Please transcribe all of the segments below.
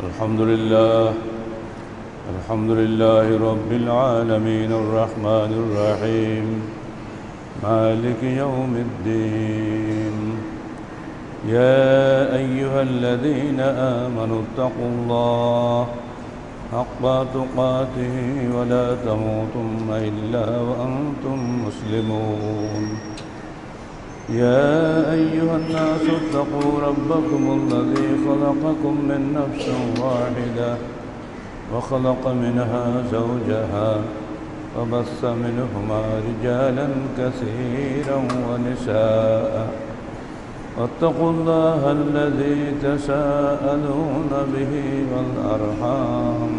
الحمد لله الحمد لله رب العالمين الرحمن الرحيم مالك يوم الدين. يا أيها الذين آمنوا اتقوا الله حق تقاته ولا تموتن إلا وأنتم مسلمون. يا أيها الناس اتقوا ربكم الذي خلقكم من نفس واحدة وخلق منها زوجها وبث منهما رجالا كثيرا ونساء واتقوا الله الذي تساءلون به والأرحام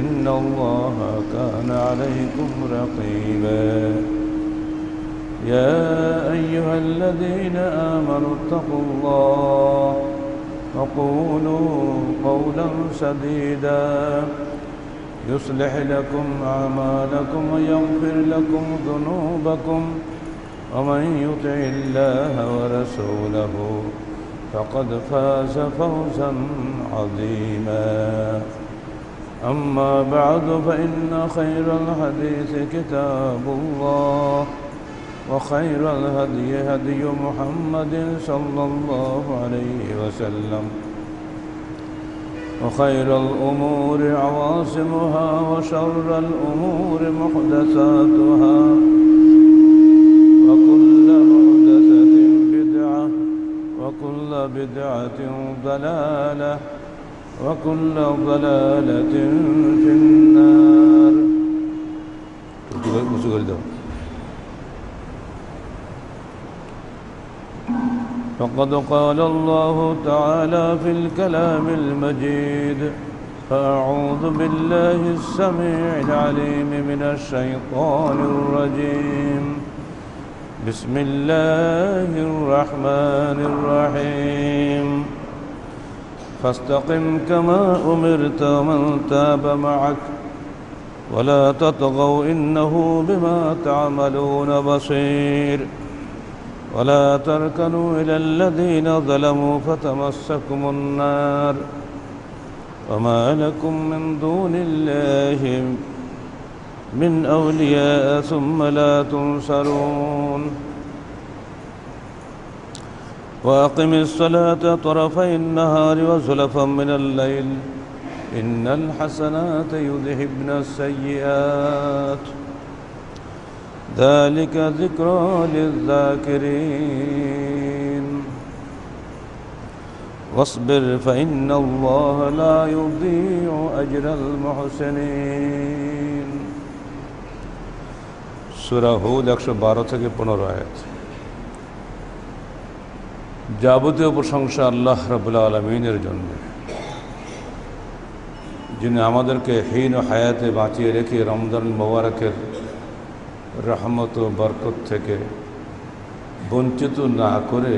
إن الله كان عليكم رقيبا. يا أيها الذين آمنوا اتقوا الله وقولوا قولا سديدا يصلح لكم أعمالكم ويغفر لكم ذنوبكم ومن يطع الله ورسوله فقد فاز فوزا عظيما. أما بعد فإن خير الحديث كتاب الله وخير الهدي هدي محمد صلى الله عليه وسلم وخير الأمور عواصمها وشر الأمور محدثاتها وكل محدثة بدعة وكل بدعة ضلالة وكل ضلالة في النار. فقد قال الله تعالى في الكلام المجيد: فأعوذ بالله السميع العليم من الشيطان الرجيم. بسم الله الرحمن الرحيم. فاستقم كما أمرت ومن تاب معك ولا تطغوا إنه بما تعملون بصير. ولا تركنوا إلى الذين ظلموا فتمسكم النار وما لكم من دون الله من أولياء ثم لا تنصرون. وأقم الصلاة طرفي النهار وزلفا من الليل إن الحسنات يذهبن السيئات ذلك ذكرى للذاكرين. واصبر فإن الله لا يضيع أجر المحسنين. সূরা হুদ 112 থেকে 15 আয়াত। যাবতীয় প্রশংসা আল্লাহ রাব্বুল আলামিনের জন্য, যিনি আমাদেরকে হীন হায়াতে বাঁচিয়ে রেখে রমজান মোবারকের রহমত ও বরকত থেকে বঞ্চিত না করে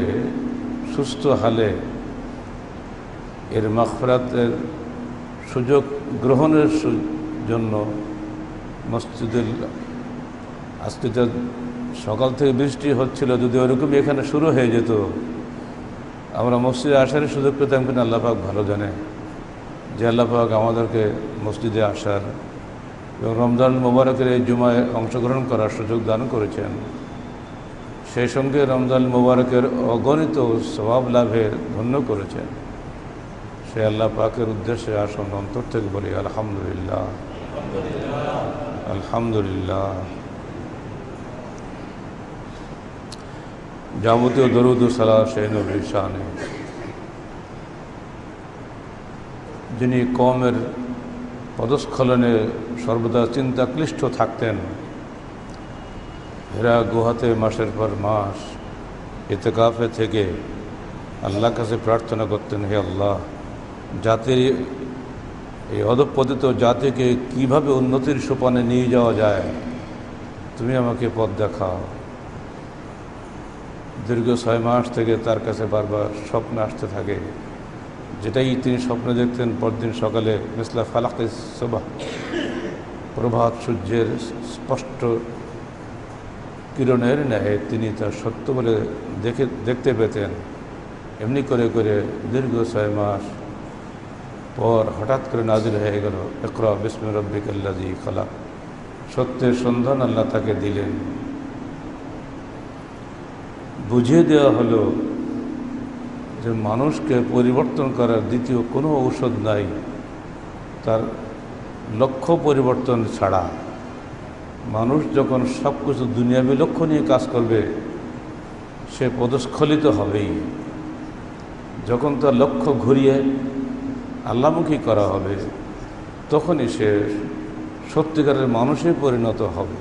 সুস্থ হালে এর মাগফিরাতের সুযোগ গ্রহণের জন্য মসজিদের আজকে যা সকাল থেকে বৃষ্টি হচ্ছিল, যদি ওরকমই এখানে শুরু হয়ে যেত আমরা মসজিদে আসার সুযোগ পেতাম কিনা আল্লাহ পাক ভালো জানে। যে আল্লাহ পাক আমাদেরকে মসজিদে আসার এবং রমজান মোবারকের এই জুমায় অংশগ্রহণ করার সুযোগ দান করেছেন, সেই সঙ্গে রমজান মোবারকের অগণিত সওয়াব লাভের ধন্য করেছেন, সে আল্লাহ পাকের উদ্দেশ্যে আসুন অন্তর থেকে বলি আলহামদুলিল্লাহ আলহামদুলিল্লাহ। যাবতীয় দরুদ ও সালাত সেই নবীর শানে, যিনি কওমের পদস্খলনে সর্বদা চিন্তাক্লিষ্ট থাকতেন। হেরা গুহাতে মাসের পর মাস ইতিকাফে থেকে আল্লাহর কাছে প্রার্থনা করতেন, হে আল্লাহ, জাতির এই অধঃপতিত জাতিকে কিভাবে উন্নতির সোপানে নিয়ে যাওয়া যায় তুমি আমাকে পথ দেখাও। দীর্ঘ 6 মাস থেকে তার কাছে বারবার স্বপ্ন আসতে থাকে, যেটাই তিনি স্বপ্নে দেখতেন পরদিন সকালে মিসলা ফালাকিস সুবহ, প্রভাত সূর্যের স্পষ্ট কিরণের ন্যায় তিনি তা সত্য বলে দেখতে পেতেন। এমনি করে করে দীর্ঘ 6 মাস পর হঠাৎ করে নাজিল হয়ে গেল ইকরা বিসমি রাব্বিকাল্লাযী খালাক। সত্যের সন্ধান আল্লাহ তাকে দিলেন। বুঝিয়ে দেওয়া হলো যে মানুষকে পরিবর্তন করার দ্বিতীয় কোনো ঔষধ নাই তার লক্ষ্য পরিবর্তন ছাড়া। মানুষ যখন সব কিছু দুনিয়াবী লক্ষ্য নিয়ে কাজ করবে সে পদস্খলিত হবেই। যখন তার লক্ষ্য ঘুরিয়ে আল্লাহমুখী করা হবে তখনই সে সত্যিকারের মানুষে পরিণত হবে।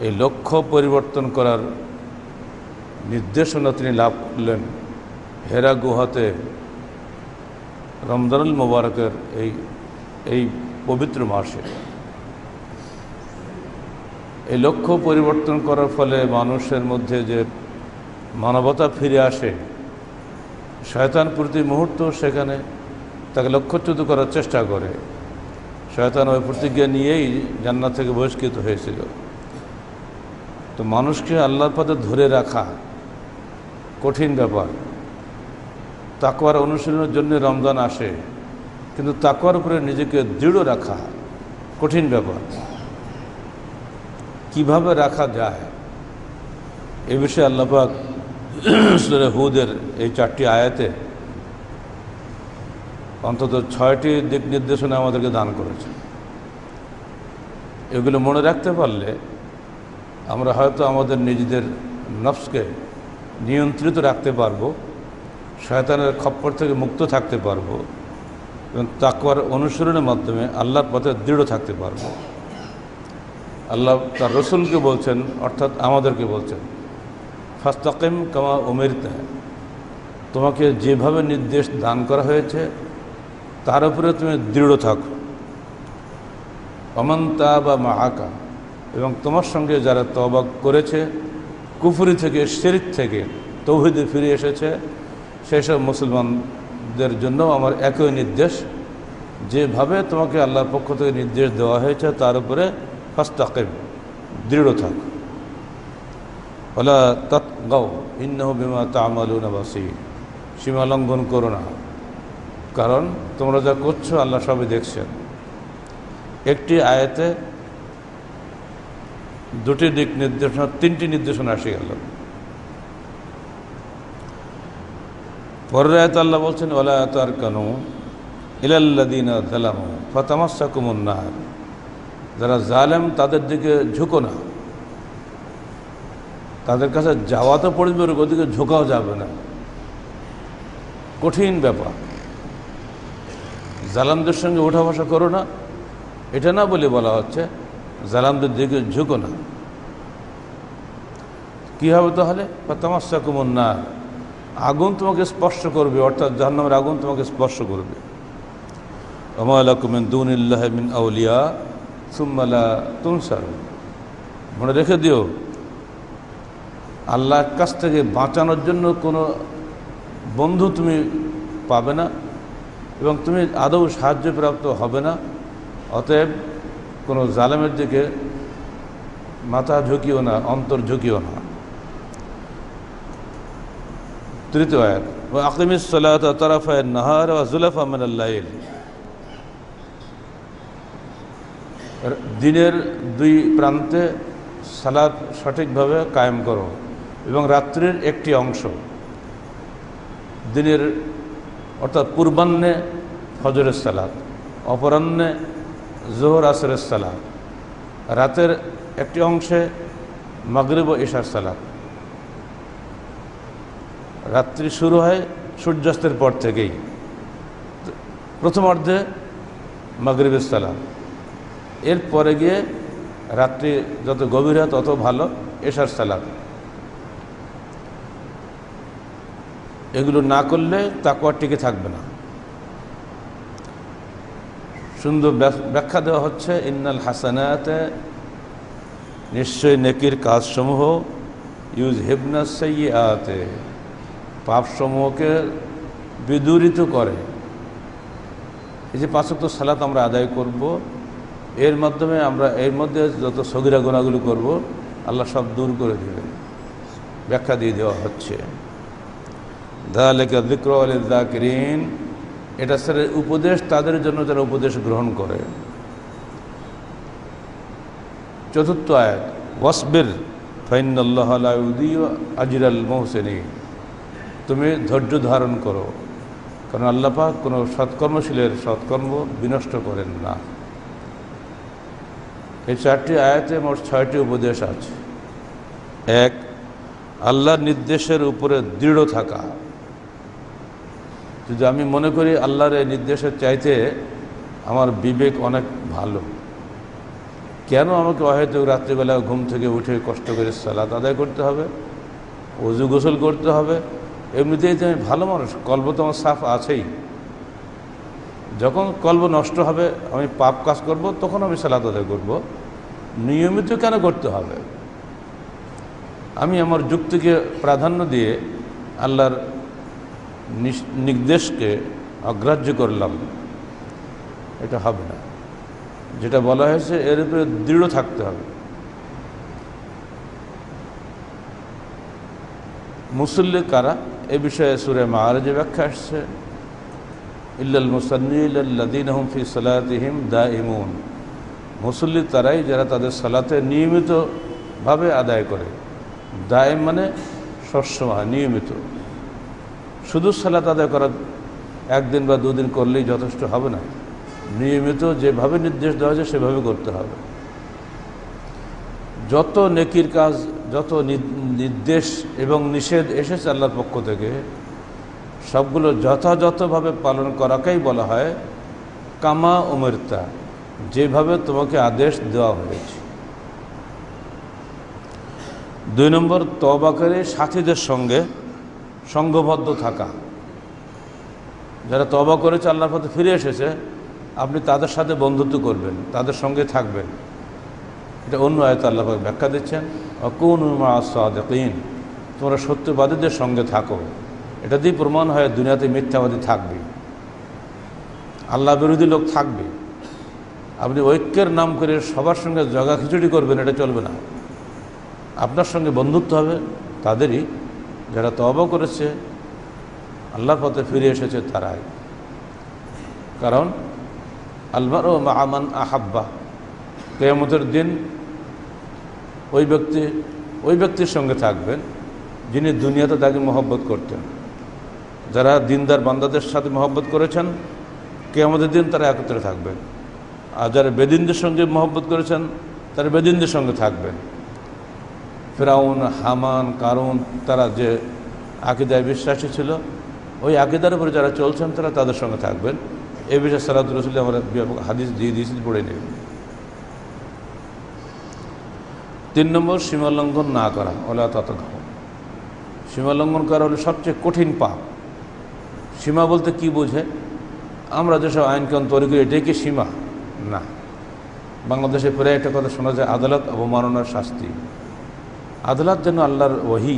এই লক্ষ্য পরিবর্তন করার নির্দেশনা তিনি লাভ করলেন হেরা গুহাতে রমজানুল মুবারকের এই পবিত্র মাসে। এই লক্ষ্য পরিবর্তন করার ফলে মানুষের মধ্যে যে মানবতা ফিরে আসে, শয়তান প্রতি মুহূর্ত সেখানে তাকে লক্ষ্যচ্যুত করার চেষ্টা করে। শয়তান ওই প্রতিজ্ঞা নিয়েই জান্নাত থেকে বহিষ্কৃত হয়েছিল। তো মানুষকে আল্লাহর পথে ধরে রাখা কঠিন ব্যাপার। তাকওয়ার অনুশীলনের জন্য রমজান আসে, কিন্তু তাকওয়ার উপরে নিজেকে দৃঢ় রাখা কঠিন ব্যাপার। কিভাবে রাখা যায় এ বিষয়ে আল্লাহ পাক সূরা হুদের এই 4টি আয়াতে অন্তত 6টি দিক নির্দেশনা আমাদেরকে দান করেছে। এগুলো মনে রাখতে পারলে আমরা হয়তো আমাদের নিজেদের নফসকে নিয়ন্ত্রিত রাখতে পারবো, শয়তানের খপ্পর থেকে মুক্ত থাকতে পারবো এবং তাকওয়ার অনুসরণের মাধ্যমে আল্লাহর পথে দৃঢ় থাকতে পারবো। আল্লাহ তার রসুলকে বলছেন, অর্থাৎ আমাদেরকে বলছেন, ফাস্তাকিম কামা উমিরতা, তোমাকে যেভাবে নির্দেশ দান করা হয়েছে তার উপরে তুমি দৃঢ় থাকো। ওমান তাবা মাআকা, এবং তোমার সঙ্গে যারা তওবা করেছে কুফরি থেকে, শিরক থেকে তৌহিদে ফিরে এসেছে, সেই সব মুসলমানদের জন্য আমার একই নির্দেশ, যেভাবে তোমাকে আল্লাহর পক্ষ থেকে নির্দেশ দেওয়া হয়েছে তার উপরে ফাস্তাকিম, দৃঢ় থাকো। ওয়ালা তাতগাও ইন্নাহু বিমা তা'মালুনা বাসীর, সীমা লঙ্ঘন করো না, কারণ তোমরা যা করছো আল্লাহ সবই দেখছেন। একটি আয়াতে 2টি দিক নির্দেশনা, 3টি নির্দেশনা এসে গেল। পরের আয়াতে আল্লাহ বলছেন ওয়ালা তারকানু ইলাল্লাযীনা যালামু ফাতামাসসাকুমুন নার, যারা জালেম তাদের দিকে ঝুঁকো না, তাদের কাছে যাওয়া তো পড়বে, ওদিকে ঝোঁকাও যাবে না। কঠিন ব্যাপার। জালামদের সঙ্গে ওঠা বসা করো না, এটা না বলে বলা হচ্ছে জালামদের দিকে ঝুঁকো না। কী হবে তাহলে? ফাতামাসসাকুমুন নার, আগুন তোমাকে স্পর্শ করবে, অর্থাৎ জাহান্নামের আগুন তোমাকে স্পর্শ করবে। ওয়া মা লাকুম মিন দুনিল্লাহি মিন আউলিয়া সুম্মা লা তুনসারুন, মনে রেখে দিও আল্লাহর কাছ থেকে বাঁচানোর জন্য কোনো বন্ধু তুমি পাবে না এবং তুমি আদৌ সাহায্যপ্রাপ্ত হবে না। অতএব কোনো জালেমের দিকে মাথা ঝুঁকিও না, অন্তর ঝুঁকিও না। 3য় আয়াত, ওয়া আকিমিস সালাতা তারাফায়ান নাহার ওয়া যুলাফা মিনাল লাইল, দিনের 2 প্রান্তে সালাত সঠিকভাবে কায়েম করো এবং রাত্রির একটি অংশ, দিনের অর্থাৎ পূর্বাহ্নে ফজরের সালাত, অপরাহ্নে জোহর আসরের সালাত, রাতের একটি অংশে মাগরিব ও ইশার সালাত। রাত্রি শুরু হয় সূর্যাস্তের পর থেকেই, প্রথমার্ধে মাগরিবের সালাত, এরপরে গিয়ে রাত্রি যত গভীর হয় তত ভালো, এশার সালাত। এগুলো না করলে তাকওয়া টিকে থাকবে না। সুন্দর ব্যাখ্যা দেওয়া হচ্ছে, ইন্নাল হাসানাতে, নিশ্চয় নেকির কাজসমূহ, ইউযহিবনা সাইয়্যাতে, পাপসমূহকে বিদূরিত করে। এই যে 5 ওয়াক্ত সালাত আমরা আদায় করব, এর মাধ্যমে আমরা এর মধ্যে যত সগীরা গুনাহগুলো করব আল্লাহ সব দূর করে দেবেন। ব্যাখ্যা দিয়ে দেওয়া হচ্ছে, যালিকা যিকরা লিয-যাকিরিন, এটা স্যার উপদেশ তাদের জন্য যারা উপদেশ গ্রহণ করে। চতুর্থ আয়াত, ওয়াসবির ফাইনাল্লাহা লা ইউদিউ আজরাল মুহসিনিন, তুমি ধৈর্য ধারণ করো, কারণ আল্লাহ পাক কোনো সৎকর্মশীলের সৎকর্ম বিনষ্ট করেন না। এই 4টি আয়াতে মোট 6টি উপদেশ আছে। এক, আল্লাহর নির্দেশের উপরে দৃঢ় থাকা। যদি আমি মনে করি আল্লাহর এই নির্দেশের চাইতে আমার বিবেক অনেক ভালো, কেন আমাকে অহেতুক রাত্রিবেলা ঘুম থেকে উঠে কষ্ট করে সালাত আদায় করতে হবে, ওযু গোসল করতে হবে? এমনিতেই তো আমি ভালো মানুষ, কলব তো আমার সাফ আছেই। যখন কলব নষ্ট হবে, আমি পাপ কাজ করব, তখন আমি সালাত আদায় করব। নিয়মিত কেন করতে হবে? আমি আমার যুক্তিকে প্রাধান্য দিয়ে আল্লাহর নির্দেশকে অগ্রাহ্য করলাম, এটা হবে না। যেটা বলা হয়েছে এর উপরে দৃঢ় থাকতে হবে। মুসল্লি কারা, এ বিষয়ে সূরা মাআরিজে ব্যাখ্যা আসছে, ইল্লাল মুসাল্লিল্লাযীনা হুম ফি সালাতিহিম দাঈমুন, মুসল্লি তারাই যারা তাদের সালাতে নিয়মিতভাবে আদায় করে। দায়েম মানে সবসময় নিয়মিত। শুধু সালাত আদায় করা একদিন বা দুদিন করলেই যথেষ্ট হবে না, নিয়মিত যেভাবে নির্দেশ দেওয়া হয়েছে সেভাবে করতে হবে। যত নেকির কাজ, যত নির্দেশ এবং নিষেধ এসেছে আল্লাহর পক্ষ থেকে, সবগুলো যথাযথভাবে পালন করাকেই বলা হয় কামা উমিরতা, যেভাবে তোমাকে আদেশ দেওয়া হয়েছে। 2 নম্বর, তওবাকারী সাথীদের সঙ্গে সঙ্গবদ্ধ থাকা। যারা তওবা করেছে, আল্লাহর পথে ফিরে এসেছে, আপনি তাদের সাথে বন্ধুত্ব করবেন, তাদের সঙ্গে থাকবেন। এটা অন্য আয়াতে আল্লাহ পাক ব্যাখ্যা দিচ্ছেন, ওয়াকুনু মা'আস সাদিকিন, তোমরা সত্যবাদীদের সঙ্গে থাকো। এটা দিয়ে প্রমাণ হয় দুনিয়াতে মিথ্যাবাদী থাকবে, আল্লাহ বিরোধী লোক থাকবে। আপনি ঐক্যের নাম করে সবার সঙ্গে জগা খিচুড়ি করবেন, এটা চলবে না। আপনার সঙ্গে বন্ধুত্ব হবে তাদেরই যারা তওবা করেছে, আল্লাহর পথে ফিরে এসেছে তারাই। কারণ আল-মারউ মা'a মান আহাব্বা, কিয়ামতের দিন ওই ব্যক্তির সঙ্গে থাকবেন যিনি দুনিয়াতে তাকে মহব্বত করতেন। যারা দিনদার বান্দাদের সাথে মহব্বত করেছেন, কিয়ামতের দিন তারা একত্রে থাকবেন। আর যারা বেদিনদের সঙ্গে মহব্বত করেছেন, তারা বেদিনদের সঙ্গে থাকবেন। ফিরাউন, হামান, কারুন, তারা যে আকীদায় বিশ্বাসী ছিল, ওই আকীদার উপরে যারা চলছেন তারা তাদের সঙ্গে থাকবেন। এই বিষয়ে সালাত রাসূল আমরা হাদিস দিয়ে দিয়েছি, পড়ে নেবেন। 3 নম্বর, সীমালঙ্ঘন না করা। ওলা তাতাগাউ, সীমালঙ্ঘন করা হলো সবচেয়ে কঠিন পাপ। সীমা বলতে কি বোঝে? আমরা যেসব আইনকানুন তৈরি করি, এটাই কি সীমা? না। বাংলাদেশে প্রায় একটা কথা শোনা যায়, আদালত অবমাননার শাস্তি। আদালত যেন আল্লাহর ওহী।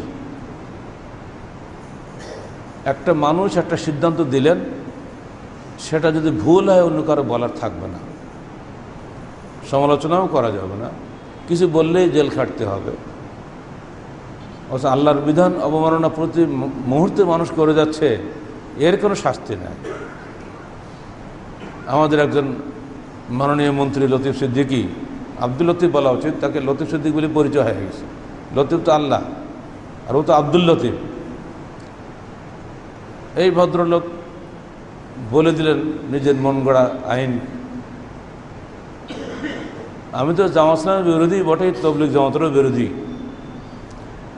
একটা মানুষ একটা সিদ্ধান্ত দিলেন, সেটা যদি ভুল হয় অন্য কারো বলার থাকবে না, সমালোচনাও করা যাবে না, কিছু বললেই জেল খাটতে হবে। অথচ আল্লাহর বিধান অবমাননা প্রতি মুহূর্তে মানুষ করে যাচ্ছে, এর কোনো শাস্তি নাই। আমাদের একজন মাননীয় মন্ত্রী লতিফ সিদ্দিকী, আব্দুল লতিফ বলা উচিত, তাকে লতিফ সিদ্দিক বলে পরিচয় হয়ে গেছে। লতিফ তো আল্লাহ, আর ও তো আব্দুল লতিফ। এই ভদ্রলোক বলে দিলেন নিজের মন গড়া আইন, আমি তো জামাত ইসলামের বিরোধী বটেই, তবলিগ জামাতেরও বিরোধী।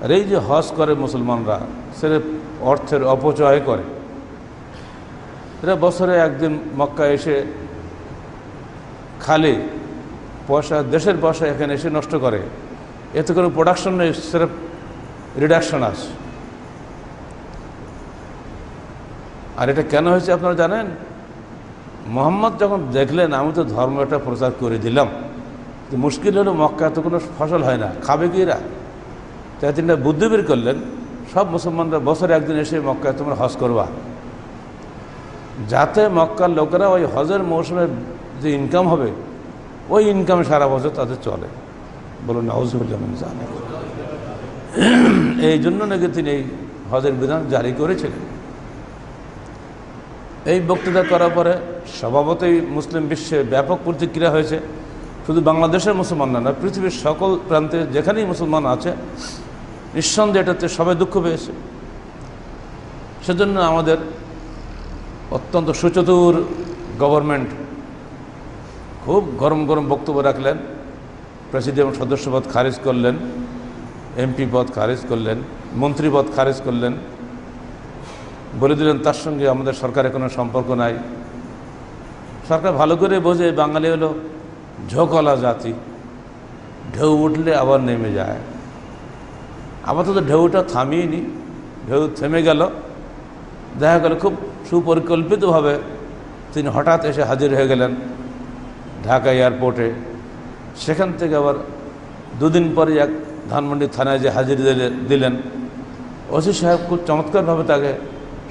আর এই যে হজ করে মুসলমানরা, সেটা অর্থের অপচয় করে। এরা বছরে একদিন মক্কা এসে খালি পয়সা, দেশের পয়সা এখানে এসে নষ্ট করে। এতে কোনো প্রোডাকশন নেই, সেরফ রিডাকশন আছে। আর এটা কেন হয়েছে আপনারা জানেন? মুহাম্মদ যখন দেখলেন আমি তো ধর্ম একটা প্রচার করে দিলাম, তো মুশকিল হলো মক্কা তো কোনো ফসল হয় না, খাবে কি এরা? তাই তিনি বুদ্ধি বের করলেন, সব মুসলমানরা বছরে একদিন এসে মক্কায় তোমরা হজ করবা, যাতে মক্কার লোকেরা ওই হজের মৌসুমে যে ইনকাম হবে, ওই ইনকামে সারা বছর তাদের চলে। বলুন নাউযুবিল্লাহ মিন যালিক। এই জন্য নাকি তিনি এই হজের বিধান জারি করেছিলেন। এই বক্তৃতা করার পরে স্বভাবতই মুসলিম বিশ্বে ব্যাপক প্রতিক্রিয়া হয়েছে। শুধু বাংলাদেশের মুসলমান না, পৃথিবীর সকল প্রান্তে যেখানেই মুসলমান আছে নিঃসন্দেহে এটাতে সবাই দুঃখ পেয়েছে। সেজন্য আমাদের অত্যন্ত সুচতুর গভর্নমেন্ট খুব গরম গরম বক্তব্য রাখলেন, প্রেসিডেন্ট সদস্যপদ খারিজ করলেন, এমপি পদ খারিজ করলেন, মন্ত্রী পদ খারিজ করলেন, বলে দিলেন তার সঙ্গে আমাদের সরকারের কোনো সম্পর্ক নাই। সরকার ভালো করে বোঝে বাঙালি হলো ঝোঁকওয়ালা জাতি, ঢেউ উঠলে আবার নেমে যায়। আপাতত ঢেউটা থামিয়েনি, ঢেউ থেমে গেল। দেখা গেল খুব সুপরিকল্পিতভাবে তিনি হঠাৎ এসে হাজির হয়ে গেলেন ঢাকা এয়ারপোর্টে। সেখান থেকে আবার দুদিন পরে এক ধানমন্ডি থানায় যে হাজির দিলেন, ওসি সাহেব খুব চমৎকারভাবে তাকে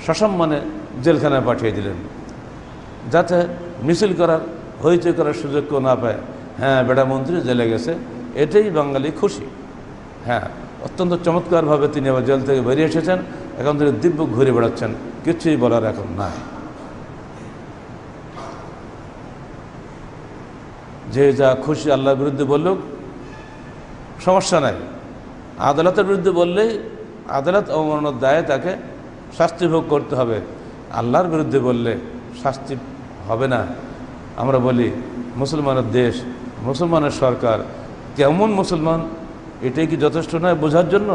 সসম্মানে জেলখানায় পাঠিয়ে দিলেন, যাতে মিছিল করার হইচই করার সুযোগ কেউ না পায়। হ্যাঁ, বেটা মন্ত্রী জেলে গেছে, এটাই বাঙালি খুশি। হ্যাঁ, অত্যন্ত চমৎকারভাবে তিনি আবার জেল থেকে বেরিয়ে এসেছেন, এখন তিনি দিব্য ঘুরে বেড়াচ্ছেন, কিছুই বলার এখন নাই। যে যা খুশি আল্লাহর বিরুদ্ধে বললুক সমস্যা নাই, আদালতের বিরুদ্ধে বললেই আদালত অবমাননার দায়ে তাকে শাস্তি ভোগ করতে হবে। আল্লাহর বিরুদ্ধে বললে শাস্তি হবে না। আমরা বলি মুসলমানের দেশ, মুসলমানের সরকার, কেমন মুসলমান এটাই কি যথেষ্ট নয় বোঝার জন্য?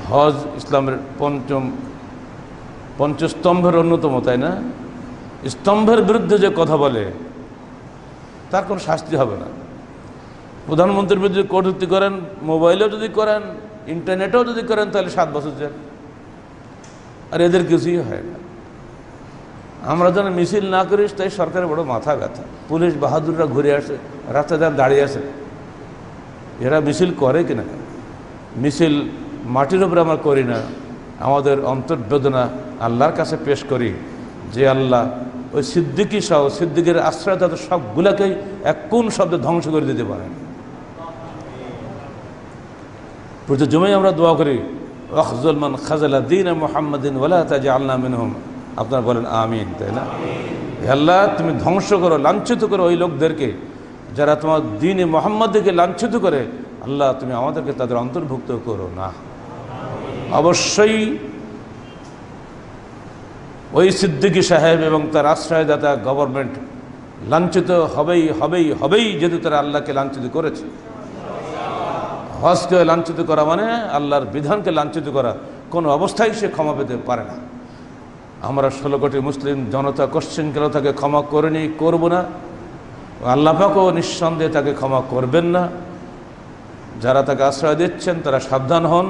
হজ ইসলামের পঞ্চস্তম্ভের অন্যতম, তাই না? স্তম্ভের বিরুদ্ধে যে কথা বলে তার কোনো শাস্তি হবে না। প্রধানমন্ত্রীর বিরুদ্ধে কটূক্তি করেন, মোবাইলেও যদি করেন, ইন্টারনেটেও যদি করেন, তাহলে 7 বছর জেল। আর এদের কিছুই হয় না। আমরা যেন মিছিল না করিস, তাই সরকারের বড় মাথা ব্যথা। পুলিশ বাহাদুররা ঘুরে আসে, রাস্তা যান দাঁড়িয়ে আছে, এরা মিছিল করে কিনা? মিছিল মাটির উপরে আমরা করি না, আমাদের অন্তর্বেদনা আল্লাহর কাছে পেশ করি যে আল্লাহ ওই সিদ্দিকী সহ সিদ্দিকের আশ্রয় তাদের সবগুলাকেই এক কোন শব্দে ধ্বংস করে দিতে পারেন। প্রতি জুমায় আমরা দোয়া করি, আখজুল মান খাজালা দীন মুহাম্মাদিন ওয়ালা তাজআলনা মিনহুম। আপনারা বলেন আমিন, তাই না? হে আল্লাহ, তুমি ধ্বংস করো, লাঞ্ছিত করো ওই লোকদেরকে যারা তোমার দ্বীনে মুহাম্মাদকে লাঞ্ছিত করে। আল্লাহ, তুমি আমাদেরকে তাদের অন্তর্ভুক্ত করো না। অবশ্যই ওই সিদ্দিকী সাহেব এবং তার আশ্রয়দাতা গভর্নমেন্ট লাঞ্ছিত হবেই হবেই হবেই, যেহেতু তারা আল্লাহকে লাঞ্ছিত করেছে। হজকে লাঞ্ছিত করা মানে আল্লাহর বিধানকে লাঞ্ছিত করা, কোনো অবস্থায় সে ক্ষমা পেতে পারে না। আমরা 16 কোটি মুসলিম জনতা কোশ্চেন কেন তাকে ক্ষমা করেনি, করব না। আল্লাহ পাকও নিঃসন্দেহে তাকে ক্ষমা করবেন না। যারা তাকে আশ্রয় দিচ্ছেন তারা সাবধান হন,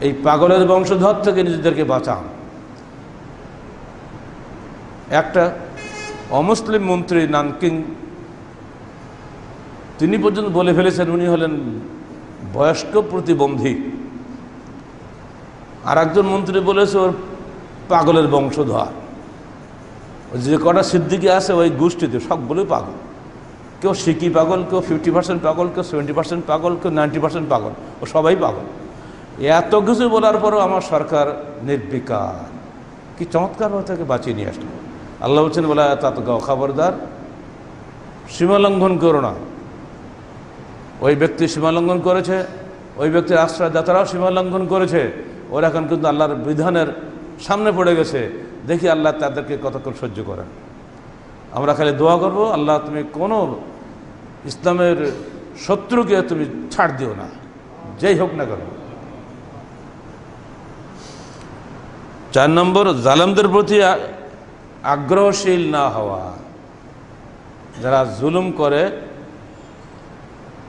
এই পাগলের বংশধর থেকে নিজেদেরকে বাঁচান। একটা অমুসলিম মন্ত্রী নানকিং, তিনি পর্যন্ত বলে ফেলেছেন উনি হলেন বয়স্ক প্রতিবন্ধী। আর একজন মন্ত্রী বলেছে ওর পাগলের বংশধর। যে কটা সিদ্দিকি আছে ওই গোষ্ঠীতে সবগুলোই পাগল। কেউ সিকি পাগল, কেউ 50% পাগল, কেউ 70% পাগল, কেউ 90% পাগল, ও সবাই পাগল। এত কিছু বলার পরও আমার সরকার নির্বিকার। কি চমৎকারভাবে তাকে বাঁচিয়ে নিয়ে আসলো। আল্লাহ বলছেন, বলা তা গাও, খবরদার সীমা লঙ্ঘন করো না। ওই ব্যক্তি সীমা লঙ্ঘন করেছে, ওই ব্যক্তির আশ্রয়দাতারাও সীমা লঙ্ঘন করেছে। ওরা এখন কিন্তু আল্লাহর বিধানের সামনে পড়ে গেছে। দেখি আল্লাহ তাদেরকে কতক্ষণ সহ্য করেন। আমরা খালি দোয়া করবো, আল্লাহ তুমি কোনো ইসলামের শত্রুকে তুমি ছাড় দিও না, যেই হোক না কেন। 4 নম্বর, জালেমদের প্রতি আগ্রহশীল না হওয়া। যারা জুলুম করে,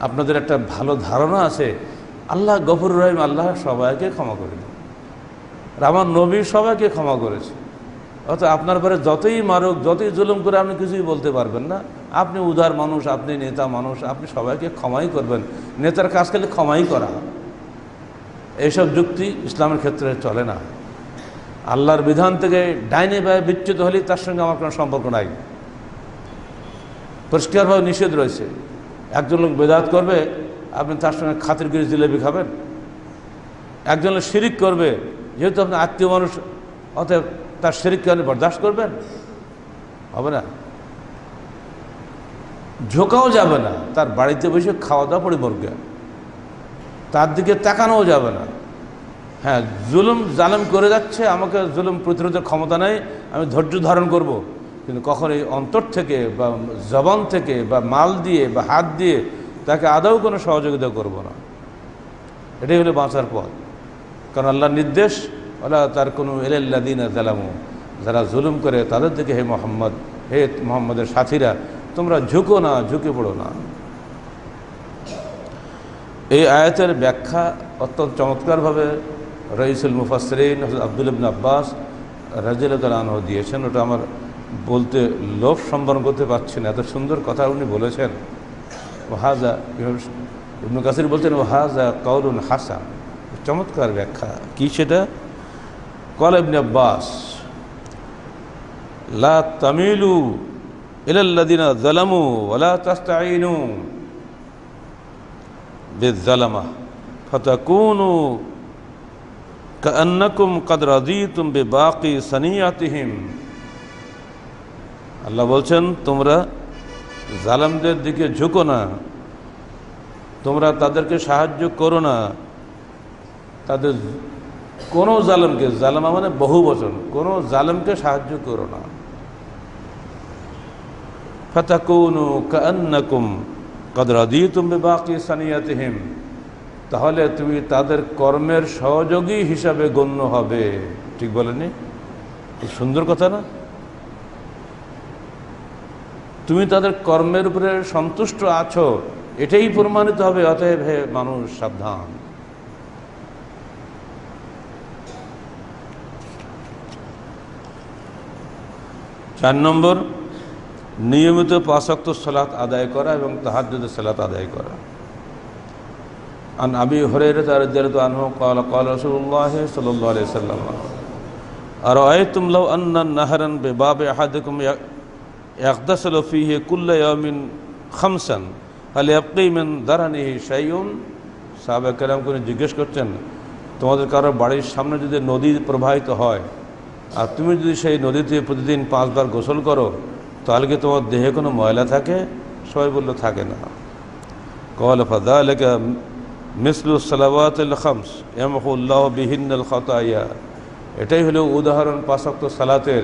আপনাদের একটা ভালো ধারণা আছে আল্লাহ গফুর রহিম, আল্লাহ সবাইকে ক্ষমা করে দেন। আর আমার নবী সবাইকে ক্ষমা করেছে। অর্থাৎ আপনার পরে যতই মারুক, যতই জুলুম করে, আপনি কিছুই বলতে পারবেন না। আপনি উদার মানুষ, আপনি নেতা মানুষ, আপনি সবাইকে ক্ষমাই করবেন। নেতার কাজ খালি ক্ষমাই করা। এইসব যুক্তি ইসলামের ক্ষেত্রে চলে না। আল্লাহর বিধান থেকে ডাইনে বায়ে বিচ্যুত হলেই তার সঙ্গে আমার কোনো সম্পর্ক নাই, পরিষ্কারভাবে নিষেধ রয়েছে। একজন লোক বেদাত করবে, আপনি তার সঙ্গে খাতির করে জিলেবি খাবেন? একজন শিরিক করবে, যেহেতু আপনার আত্মীয় মানুষ, অতএব তার শিরিককে আপনি বরদাস্ত করবেন? হবে না। ঝোঁকাও যাবে না, তার বাড়িতে বসে খাওয়া দাওয়া পরিবর্গে, তার দিকে তাকানোও যাবে না। হ্যাঁ, জালেম করে যাচ্ছে, আমাকে জুলুম প্রতিরোধের ক্ষমতা নেই, আমি ধৈর্য ধারণ করব, কিন্তু কখন এই অন্তর থেকে বা জবান থেকে বা মাল দিয়ে বা হাত দিয়ে তাকে আদৌ কোনো সহযোগিতা করব না। এটাই হলো বাঁচার পথ। কারণ আল্লাহর নির্দেশ, ওলা তার কোনো ইলাল্লাযীনা যালামু, যারা জুলুম করে তাদের দিকে হে মোহাম্মদ, হে মোহাম্মদের সাথীরা, তোমরা ঝুঁকো না, ঝুঁকে পড়ো না। এই আয়াতের ব্যাখ্যা অত্যন্ত চমৎকারভাবে রইসুল মুফাসসিরিন আব্দুল ইবনে আব্বাস রাদিয়াল্লাহু আনহু দিয়েছেন। ওটা আমার বলতে লোভ সম্বরণ করতে পারছি না, এত সুন্দর কথা উনি বলেছেন। ওয়াহাজা, ইবনে কাসির বলছেন ওয়াহাজা কাউলুন হাসান, চমৎকার ব্যাখ্যা। কি সেটা? ক্বাল ইবনে আব্বাস লা তামিলু ইলাল্লাযিনা যালামু ওয়া লা তাস্তাঈনু বিয-যালামা ফাতাকুনু কাআন্নাকুম ক্বাদ রাযীতুম বিবাকি সানিয়াতিহিম। আল্লাহ বলছেন, তোমরা জালেমদের দিকে ঝুঁকো না, তোমরা তাদেরকে সাহায্য করো না, তাদের কোনো জালেমকে, জালেমা মানে বহু বচন, কোনো জালেমকে সাহায্য করো না। ফাতাকুনু কাআন্নাকুম ক্বাদ রাযীতুম বিবাকি সানিয়াতিহিম, তাহলে তুমি তাদের কর্মের সহযোগী হিসাবে গণ্য হবে। ঠিক বলেনি? খুব সুন্দর কথা না? তুমি তাদের কর্মের উপরে সন্তুষ্ট আছো, এটাই প্রমাণিত হবে। অতএব হে মানুষ, সাবধান। চার নম্বর, নিয়মিত 5 ওয়াক্ত সালাত আদায় করা এবং তাহাজ্জুদের সালাত আদায় করা। আন আবি হুরায়রা রাদিয়াল্লাহু আনহু ক্বালা ক্বালা রাসূলুল্লাহ সাল্লাল্লাহু আলাইহি ওয়াসাল্লাম আরাআইতুম লাউ আন্না নাহরান বিবাবি আহাদিকুম ইয়াগতাসিলু ফীহি কুল্লা ইয়াওমিন খামসান হাল ইয়াবকি মিন দারানিহি শাইউন। সাহাবা কেরাম করে জিজ্ঞেস করছেন, তোমাদের কারো বাড়ির সামনে যদি নদী প্রবাহিত হয় আর তুমি যদি সেই নদীতে প্রতিদিন 5 বার গোসল করো, তাহলে কি তোমার দেহে কোনো ময়লা থাকে? সবাই বলল, থাকে না। ক্বালা ফাযালিকা মিসলু সালাওয়াতিল খামস ইয়ামহুল্লাহু বিহিন্নাল খাতায়া। এটাই হলো উদাহরণ 5 ওয়াক্ত সালাতের,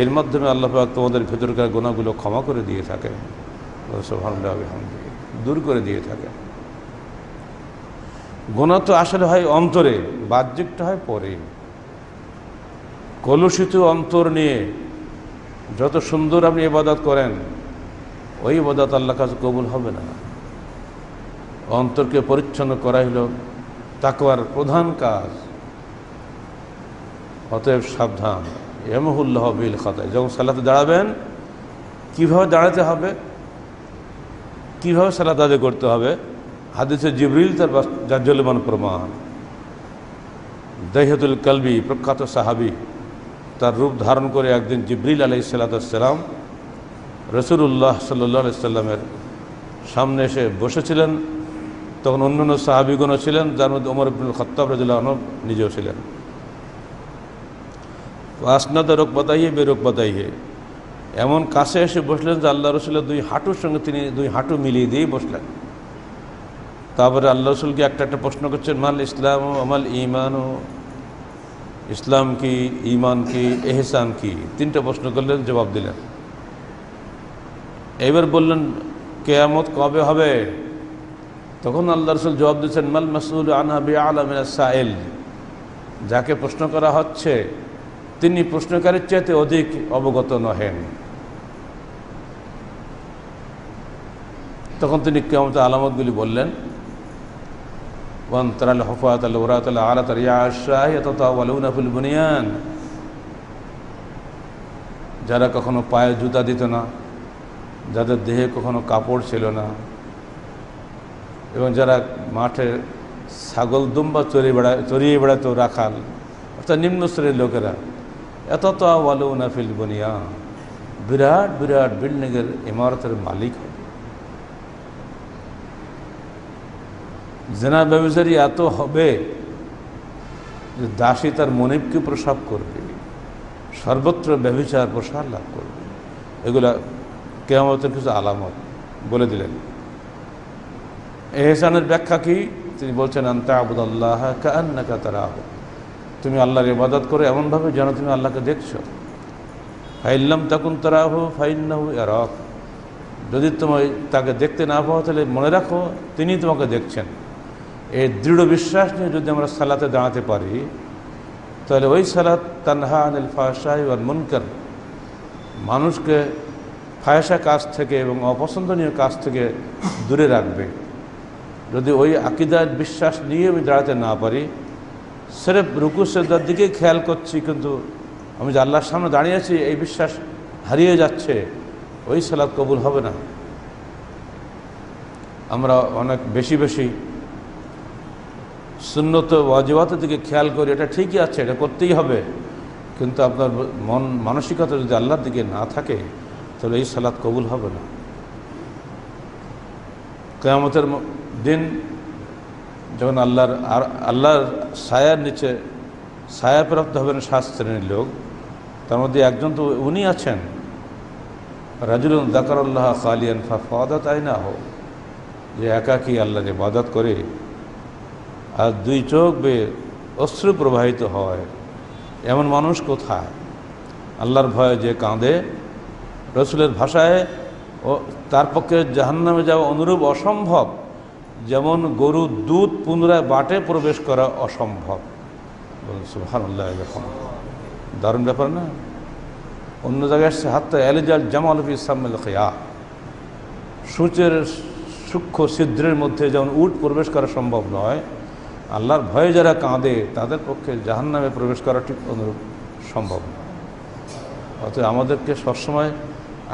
এর মাধ্যমে আল্লাহ পাক তোমাদের ভিতরকার গুনাহগুলো ক্ষমা করে দিয়ে থাকে, সুবহানাল্লাহ ওয়া বিহামদিহি, দূর করে দিয়ে থাকে। গুনাহ তো আসলে হয় অন্তরে, বাহ্যিকটা হয় পরে। কলুষিত অন্তর নিয়ে যত সুন্দর আপনি ইবাদত করেন, ওই ইবাদত আল্লাহর কাছে কবুল হবে না। অন্তরকে পরিচ্ছন্ন করা হলো তাকওয়ার প্রধান কাজ। অতএব সাবধান। ইয়ামহুল্লাহু বিল খাতায়া। যখন সালাতে দাঁড়াবেন, কীভাবে দাঁড়াতে হবে, কীভাবে সালাত আদায় করতে হবে, হাদিসে জিবরিল তার জাজ্জল্যমান প্রমাণ। দাহিয়াতুল কালবি, প্রখ্যাত সাহাবী, তার রূপ ধারণ করে একদিন জিবরিল আলাইহিস সালাম রাসূলুল্লাহ সাল্লাল্লাহু আলাইহি সাল্লামের সামনে এসে বসেছিলেন। তখন অন্যান্য সাহাবীগণও ছিলেন, যার মধ্যে ওমর ইবনুল খাত্তাব রাদিয়াল্লাহু আনহু নিজেও ছিলেন। আসনাদ রুকবাতাইহি বিরুকবাতাইহি, এমন কাছে এসে বসলেন যে আল্লাহ রসুলের 2 হাঁটুর সঙ্গে তিনি 2 হাঁটু মিলিয়ে দিয়েই বসলেন। তারপরে আল্লাহ রসুলকে একটা প্রশ্ন করছেন, মাল ইসলাম ও আমাল ঈমান, ইসলাম কি, ঈমান কি, ইহসান কি? 3টা প্রশ্ন করলেন, জবাব দিলেন। এবার বললেন, কিয়ামত কবে হবে? তখন আল্লাহ রসুল জবাব দিচ্ছেন, মাল মাসউলু আনহা বিআলাম মিনাস সাইল, যাকে প্রশ্ন করা হচ্ছে তিনি প্রশ্নকারীর চাইতে অধিক অবগত নহেন। তখন তিনি কিয়ামতের আলামতগুলি বললেন, ওয়ান তারাল হুফাতাল উরাতাল আলাতাল ইয়াশাহ ইয়াতাতাওয়ালুনা ফিল বুনিয়ান, যারা কখনো পায়ে জুতা দিত না, যাদের দেহে কখনো কাপড় ছিল না, এবং যারা মাঠে ছাগল দুম্বা চড়িয়ে বেড়াতো, রাখাল, অর্থাৎ নিম্ন শ্রেণীর লোকেরা, ইয়াতাতাওয়ালুনা ফিল বুনিয়ান, বিরাট বিরাট বিল্ডিংয়ের ইমারতের মালিক হবে। জেনা ব্যভিচারী এত হবে, যে দাসী তার মনিবকে প্রসাব করবে, সর্বত্র ব্যভিচার প্রসার লাভ করবে। এগুলা কিয়ামতের কিছু আলামত বলে দিলেন। ইহসানের ব্যাখ্যা কি? তিনি বলছেন আনতা আবুদাল্লাহ কাআন্নাকা তারাহু, তুমি আল্লাহর ইবাদত করে এমনভাবে যেন তুমি আল্লাহকে দেখছো। ফাইল্লাম তাকুন তারাহু ফাইন্নাহু ইয়ারাক, যদি তুমি তাকে দেখতে না পাও তাহলে মনে রাখো তিনি তোমাকে দেখছেন। এই দৃঢ় বিশ্বাস নিয়ে যদি আমরা সালাতে দাঁড়াতে পারি, তাহলে ওই সালাত তানহা আনিল ফাহশাই ওয়াল মুনকার, মানুষকে ফায়সা কাজ থেকে এবং অপছন্দনীয় কাজ থেকে দূরে রাখবে। যদি ওই আকীদার বিশ্বাস নিয়ে আমি দাঁড়াতে না পারি, সির্ফ রুকু সিজদার দিকে খেয়াল করছি, কিন্তু আমি যে আল্লাহর সামনে দাঁড়িয়ে আছি এই বিশ্বাস হারিয়ে যাচ্ছে, ওই সালাত কবুল হবে না। আমরা অনেক বেশি বেশি সুন্নত ওয়াজিবাতের দিকে খেয়াল করি, এটা ঠিকই আছে, এটা করতেই হবে, কিন্তু আপনার মন মানসিকতা যদি আল্লাহর দিকে না থাকে তাহলে এই সালাত কবুল হবে না। কিয়ামতের দিন যখন আল্লাহর ছায়ার নিচে ছায়াপ্রাপ্ত হবেন 7 শ্রেণীর লোক, তার মধ্যে একজন তো উনি আছেন, রাজুলুন যাকারাল্লাহ খালিয়ান ফাফাদাত আইনাহু, যে একাকী আল্লাহর ইবাদত করে আর 2 চোখ বেয়ে অশ্রু প্রবাহিত হয়, এমন মানুষ কোথায়? আল্লাহর ভয়ে যে কাঁদে, রসুলের ভাষায় ও তার পক্ষে জাহান্নামে যাওয়া অনুরূপ অসম্ভব, যেমন গরুর দুধ পুনরায় বাটে প্রবেশ করা অসম্ভব। সুবহানাল্লাহ, এরকম দারুণ ব্যাপার না? অন্য জায়গায় আসছে হাত্তা এলিজাল জামাল ফি সামিল খিয়া, সূচের সূক্ষ্ম ছিদ্রের মধ্যে যেমন উট প্রবেশ করা সম্ভব নয়, আল্লাহর ভয়ে যারা কাঁদে তাদের পক্ষে জাহান্নামে প্রবেশ করা ঠিক অনুরূপ সম্ভব না। অতএব আমাদেরকে সবসময়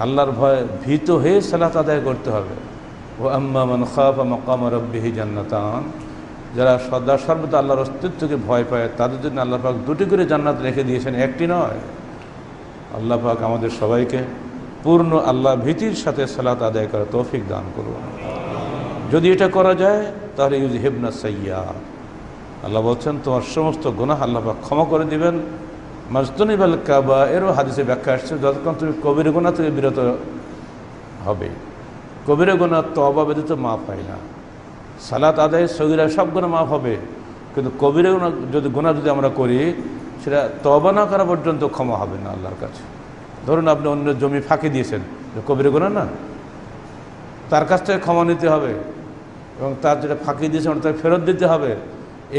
আল্লাহর ভয়ে ভীত হয়ে সালাত আদায় করতে হবে। ও আম্মা মান খাফা মাকাম রাব্বিহি জান্নাতান, যারা সদা সর্বদা আল্লাহর অস্তিত্বকে ভয় পায় তাদের জন্য আল্লাহ পাক 2টি করে জান্নাত রেখে দিয়েছেন, একটি নয়। আল্লাহ পাক আমাদের সবাইকে পূর্ণ আল্লাহ ভীতির সাথে সালাত আদায় করার তৌফিক দান করুন। যদি এটা করা যায় তাহলে ইউযহিবনা সাইয়্যাত, আল্লাহ বলছেন তোমার সমস্ত গুনাহ আল্লাহ পাক ক্ষমা করে দিবেন। মাজতুনিবাল কাবায়ের হাদিসে ব্যাখ্যা আসছে, যতক্ষণ তুমি কবিরা গুনাহ থেকে বিরত হবে। কবিরা গুনাহ তওবা ব্যতীত মাফ হয় না। সালাত আদায় সগীরা সব গুনাহ মাফ হবে, কিন্তু কবিরা গুনাহ যদি আমরা করি, সেটা তওবা না করা পর্যন্ত ক্ষমা হবে না আল্লাহর কাছে। ধরুন আপনি অন্য জমি ফাঁকি দিয়েছেন, কবিরা গুনাহ না, তার কাছ থেকে ক্ষমা নিতে হবে এবং তার যেটা ফাঁকি দিয়েছেন ওটা তাকে ফেরত দিতে হবে।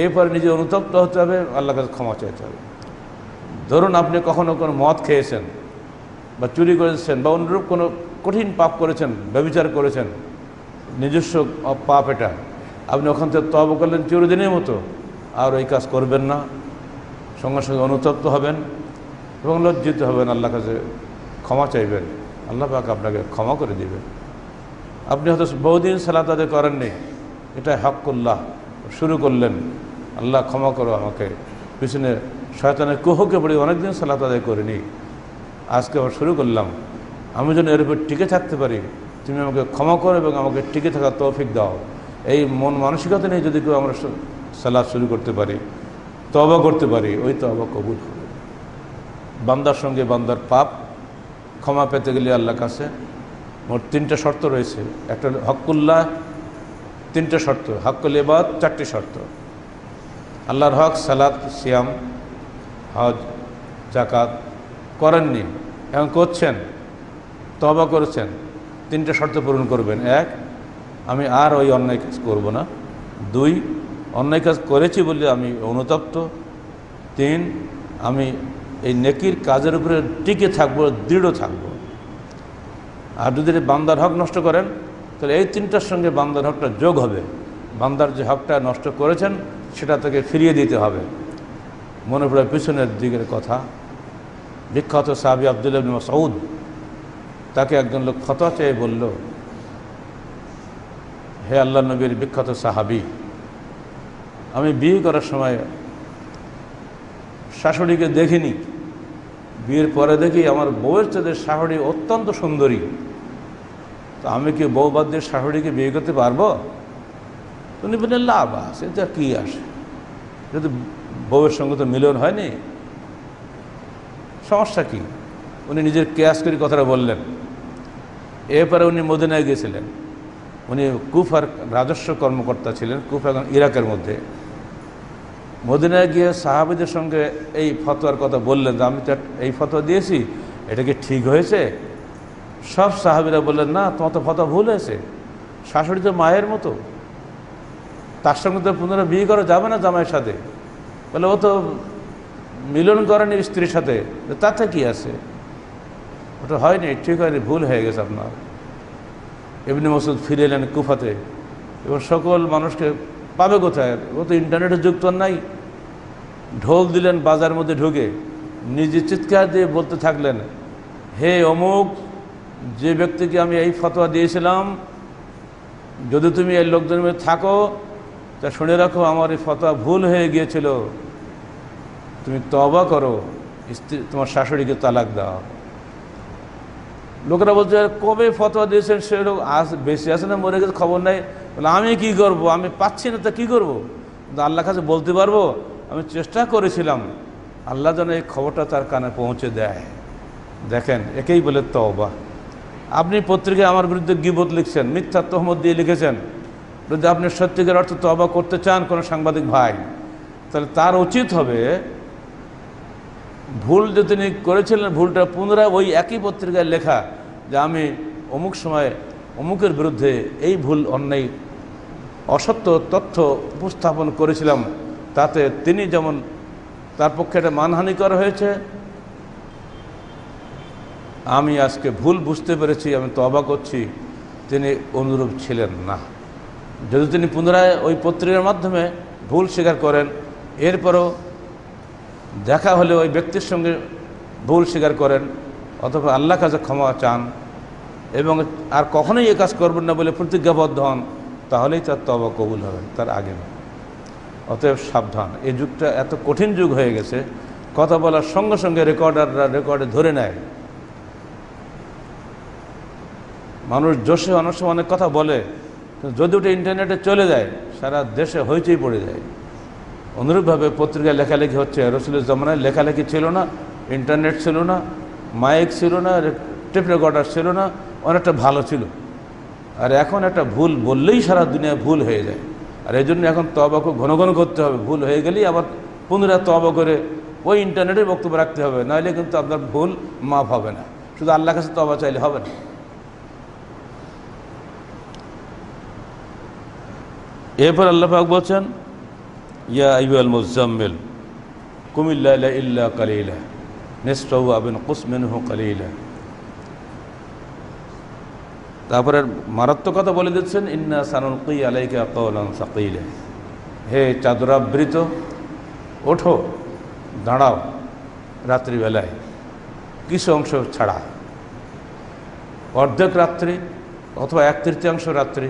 এরপরে নিজে অনুতপ্ত হতে হবে, আল্লাহর কাছে ক্ষমা চাইতে হবে। ধরুন আপনি কখনো কোনো মদ খেয়েছেন বা চুরি করেছেন বা অনুরূপ কোনো কঠিন পাপ করেছেন, ব্যভিচার করেছেন, নিজস্ব পাপ এটা, আপনি ওখান থেকে তওবা করলেন চিরদিনের মতো, আর ওই কাজ করবেন না, সঙ্গে সঙ্গে অনুতপ্ত হবেন এবং লজ্জিত হবেন, আল্লাহর কাছে ক্ষমা চাইবেন, আল্লাহ পাক আপনাকে ক্ষমা করে দিবেন। আপনি হয়তো বহুদিন সালাত আদায় করেননি, এটা হকুল্লাহ শুরু করলেন, আল্লাহ ক্ষমা করো আমাকে, পিছনে শয়তানের কুহকে পড়ে অনেকদিন সালাত আদায় করিনি, আজকে আবার শুরু করলাম, আমি যেন এর উপর টিকে থাকতে পারি, তুমি আমাকে ক্ষমা করো এবং আমাকে টিকে থাকার তৌফিক দাও। এই মন মানসিকতা নিয়ে যদি কেউ আমরা সালাত শুরু করতে পারি, তওবা করতে পারি, ওই তওবা কবুল হবে। বান্দার সঙ্গে বান্দার পাপ ক্ষমা পেতে গেলে আল্লাহর কাছে মোট 3টে শর্ত রয়েছে। একটা হকুল্লাহ, 3টে শর্ত, হকুল ইবাদ 4টি শর্ত। আল্লাহর হক সালাত, সিয়াম, হজ, জাকাত করেননি, এখন করছেন, তওবা করেছেন, 3টে শর্ত পূরণ করবেন। 1, আমি আর ওই অন্যায় কাজ করব না। 2, অন্যায় কাজ করেছি বলে আমি অনুতপ্ত। 3, আমি এই নেকির কাজের উপরে টিকে থাকবো, দৃঢ় থাকবো। আর যদি বান্দার হক নষ্ট করেন তাহলে এই 3টার সঙ্গে বান্দার হকটা যোগ হবে, বান্দার যে হকটা নষ্ট করেছেন সেটা তাকে ফিরিয়ে দিতে হবে। মনে পড়ে পিছনের দিকের কথা, বিখ্যাত সাহাবী আব্দুল্লাহ ইবনে মাসউদ, তাকে একজন লোক ফতোয়া চেয়ে বলল, হে আল্লাহ নবীর বিখ্যাত সাহাবী, আমি বিয়ে করার সময় শাশুড়িকে দেখিনি, বিয়ের পরে দেখি আমার বউয়ের চেয়ে শাশুড়ি অত্যন্ত সুন্দরী, তো আমি কি বউ বাদ দিয়ে শাশুড়িকে বিয়ে করতে পারবো? উনি বললেন লাভ আছে, এটা কী আসে, যদি বউয়ের সঙ্গে তো মিলন হয়নি, সমস্যা কি? উনি নিজের কেয়াস করে কথাটা বললেন। এরপরে উনি মদিনায় গিয়েছিলেন। উনি কুফার রাজস্ব কর্মকর্তা ছিলেন, কুফা এবং ইরাকের মধ্যে। মদিনায় গিয়ে সাহাবীদের সঙ্গে এই ফতোয়ার কথা বললেন যে আমি তো এই ফতোয়া দিয়েছি, এটা কি ঠিক হয়েছে? সব সাহাবীরা বললেন, না, তোমার তো ফতোয়া ভুল হয়েছে। শাশুড়ি তো মায়ের মতো, তার সঙ্গে তো পুনরায় বিয়ে করা যাবে না জামাইয়ের সাথে। বলে ও তো মিলন করেনি স্ত্রীর সাথে, তাতে কি আছে? ওটা হয়নি, ঠিক হয়নি, ভুল হয়ে গেছে আপনার। ইবনে মাসউদ ফিরে এলেন কুফাতে এবং সকল মানুষকে পাবে কোথায়? ও তো ইন্টারনেটের যুগ তো নাই। ঢোল দিলেন বাজার মধ্যে ঢুকে, নিজে চিৎকার দিয়ে বলতে থাকলেন, হে অমুক, যে ব্যক্তিকে আমি এই ফতোয়া দিয়েছিলাম, যদি তুমি এই লোকজনের মধ্যে থাকো তা শুনে রাখো, আমার এই ফতোয়া ভুল হয়ে গিয়েছিল, তুমি তওবা করো, স্ত্রী তোমার শাশুড়িকে তালাক দাও। লোকেরা বলছে, কবে ফতোয়া দিয়েছেন? সে লোক আজ বেশি আছে না মরে গেছে, খবর নাই। বলে আমি কি করব, আমি পাচ্ছি না, তা কী করবো? আল্লাহর কাছে বলতে পারবো আমি চেষ্টা করেছিলাম। আল্লাহ যেন এই খবরটা তার কানে পৌঁছে দেয়। দেখেন, একেই বলে তওবা। আপনি পত্রিকায় আমার বিরুদ্ধে গীবত লিখছেন, মিথ্যা তহমত দিয়ে লিখেছেন। যদি আপনি সত্যিকার অর্থে তওবা করতে চান কোনো সাংবাদিক ভাই, তাহলে তার উচিত হবে ভুল যে তিনি করেছিলেন, ভুলটা পুনরায় ওই একই পত্রিকায় লেখা যে আমি অমুক সময় অমুকের বিরুদ্ধে এই ভুল অন্যায় অসত্য তথ্য উপস্থাপন করেছিলাম, তাতে তিনি যেমন তার পক্ষে একটা মানহানি করা হয়েছে, আমি আজকে ভুল বুঝতে পেরেছি, আমি তওবা করছি, তিনি অনুরূপ ছিলেন না। যদি তিনি পুনরায় ওই পত্রিকার মাধ্যমে ভুল স্বীকার করেন, এরপরও দেখা হলে ওই ব্যক্তির সঙ্গে ভুল স্বীকার করেন, অথবা আল্লাহর কাছে ক্ষমা চান এবং আর কখনোই এ কাজ করবেন না বলে প্রতিজ্ঞাবদ্ধ হন, তাহলেই তার তওবা কবুল হবে, তার আগে না। অতএব সাবধান, এই যুগটা এত কঠিন যুগ হয়ে গেছে, কথা বলার সঙ্গে সঙ্গে রেকর্ডাররা রেকর্ডে ধরে নেয়। মানুষ জোশে অনেক সময় অনেক কথা বলে, যদি ওটা ইন্টারনেটে চলে যায় সারা দেশে হইচই পড়ে যায়। অনুরূপভাবে পত্রিকায় লেখালেখি হচ্ছে। রসুলের জমানায় লেখালেখি ছিল না, ইন্টারনেট ছিল না, মাইক ছিল না, টেপ রেকর্ডার ছিল না, অনেকটা ভালো ছিল। আর এখন একটা ভুল বললেই সারা দুনিয়া ভুল হয়ে যায়। আর এই জন্য এখন তওবা খুব ঘন ঘন করতে হবে। ভুল হয়ে গেলেই আবার পুনরায় তওবা করে ওই ইন্টারনেটের বক্তব্য রাখতে হবে, নাহলে কিন্তু আপনার ভুল মাফ হবে না। শুধু আল্লাহর কাছে তওবা চাইলে হবে না। এরপর আল্লাহ পাক বলছেন, ইয়া আইয়ুহাল মুযাম্মিল কুমিল লাইলা ইল্লা কালিলা নিসফাহু আও ইনকুস মিনহু কালিলা। তারপরে মারাত্মক কথা বলে দিচ্ছেন, ইন্না সানুলকি আলাইকা কাওলান সাকিলা। হে চাদরাবৃত, ওঠো, দাঁড়াও রাত্রিবেলায় কিছু অংশ ছাড়া, অর্ধেক রাত্রি অথবা 1/3 রাত্রি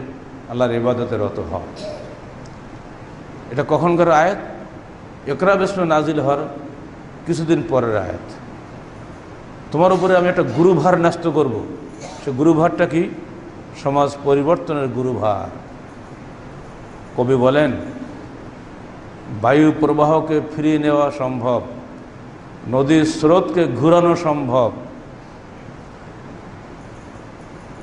আল্লাহর ইবাদতে রত হও। এটা কখনকার আয়াত? ইকরা বিস্মি নাজিল হওয়ার কিছুদিন পরের আয়াত। তোমার উপরে আমি একটা গুরুভার ন্যস্ত করব। সে গুরুভারটা কি? সমাজ পরিবর্তনের গুরুভার। কবি বলেন, বায়ু প্রবাহকে ফিরিয়ে নেওয়া সম্ভব, নদীর স্রোতকে ঘুরানো সম্ভব,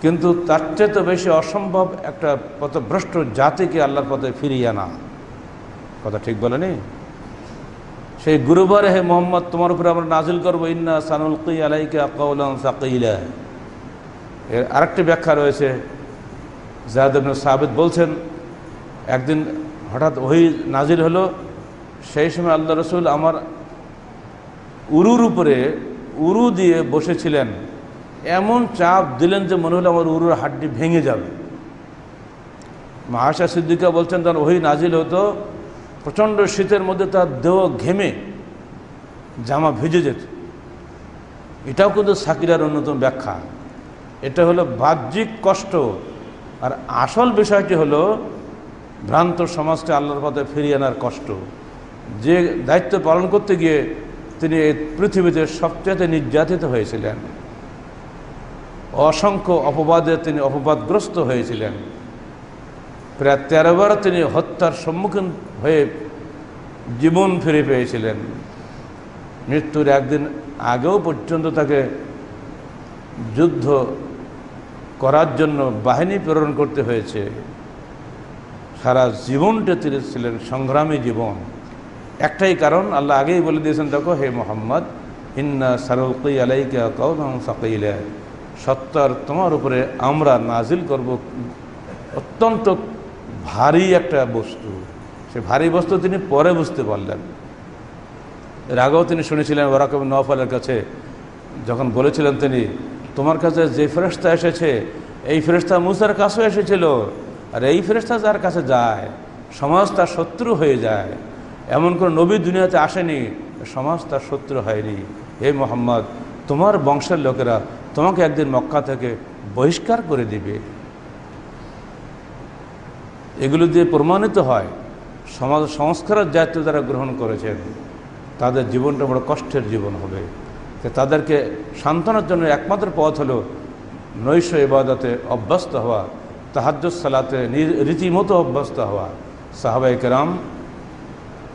কিন্তু তার চেয়ে তো বেশি অসম্ভব একটা পথভ্রষ্ট জাতিকে আল্লাহর পথে ফিরিয়ে আনা। কথা ঠিক বলেনি? সেই গুরুবারে হে মোহাম্মদ, তোমার উপরে আমরা নাজিল করবো, ইন্না সানুলকি আলাইকা কাওলান সাকিলা। এর আরেকটি ব্যাখ্যা রয়েছে। যায়েদ ইবনে সাবিত বলছেন, একদিন হঠাৎ ওহী নাজিল হলো, সেই সময় আল্লাহ রসুল আমার উরুর উপরে উরু দিয়ে বসেছিলেন, এমন চাপ দিলেন যে মনে হলো আমার উরুর হাড্ডি ভেঙে যাবে। মা আয়েশা সিদ্দিকা বলছেন, তখন ওহী নাজিল হতো, প্রচণ্ড শীতের মধ্যে তার দেহ ঘেমে জামা ভিজে যেত। এটাও কিন্তু সাকিরার অন্যতম ব্যাখ্যা। এটা হলো বাহ্যিক কষ্ট, আর আসল বিষয়টি হলো ভ্রান্ত সমাজকে আল্লাহর পথে ফিরিয়ে আনার কষ্ট। যে দায়িত্ব পালন করতে গিয়ে তিনি এই পৃথিবীতে সবচেয়ে নির্যাতিত হয়েছিলেন, অসংখ্য অপবাদে তিনি অপবাদগ্রস্ত হয়েছিলেন, প্রায় 13 বার তিনি হত্যার সম্মুখীন হয়ে জীবন ফিরে পেয়েছিলেন। মৃত্যুর একদিন আগেও পর্যন্ত তাকে যুদ্ধ করার জন্য বাহিনী প্রেরণ করতে হয়েছে। সারা জীবনটা তিনি ছিলেন সংগ্রামী জীবন। একটাই কারণ, আল্লাহ আগেই বলে দিয়েছেন, দেখো হে মোহাম্মদ, ইন্না সানুলকি আলাইকা কাওলান সাকিলা, সত্তর তোমার উপরে আমরা নাজিল করব অত্যন্ত ভারী একটা বস্তু। সে ভারী বস্তু তিনি পরে বুঝতে পারলেন। এর আগেও তিনি শুনেছিলেন ওয়ারাকা বিন নওফালের কাছে যখন বলেছিলেন তিনি, তোমার কাছে যে ফেরেশতা এসেছে এই ফেরেশতা মুসার কাছেও এসেছিল, আর এই ফেরেশতা যার কাছে যায় সমাজ তার শত্রু হয়ে যায়। এমন কোনো নবী দুনিয়াতে আসেনি সমাজ তার শত্রু হয়নি। হে মোহাম্মদ, তোমার বংশের লোকেরা তোমাকে একদিন মক্কা থেকে বহিষ্কার করে দিবে। এগুলো দিয়ে প্রমাণিত হয় সমাজ সংস্কারের দায়িত্ব যারা গ্রহণ করেছেন তাদের জীবনটা বড় কষ্টের জীবন হবে। তাদেরকে সান্ত্বনার জন্য একমাত্র পথ হলো নৈশ ইবাদতে অভ্যস্ত হওয়া, তাহাজ্জুদ সালাতে রীতিমতো অভ্যস্ত হওয়া। সাহাবায়ে কেরাম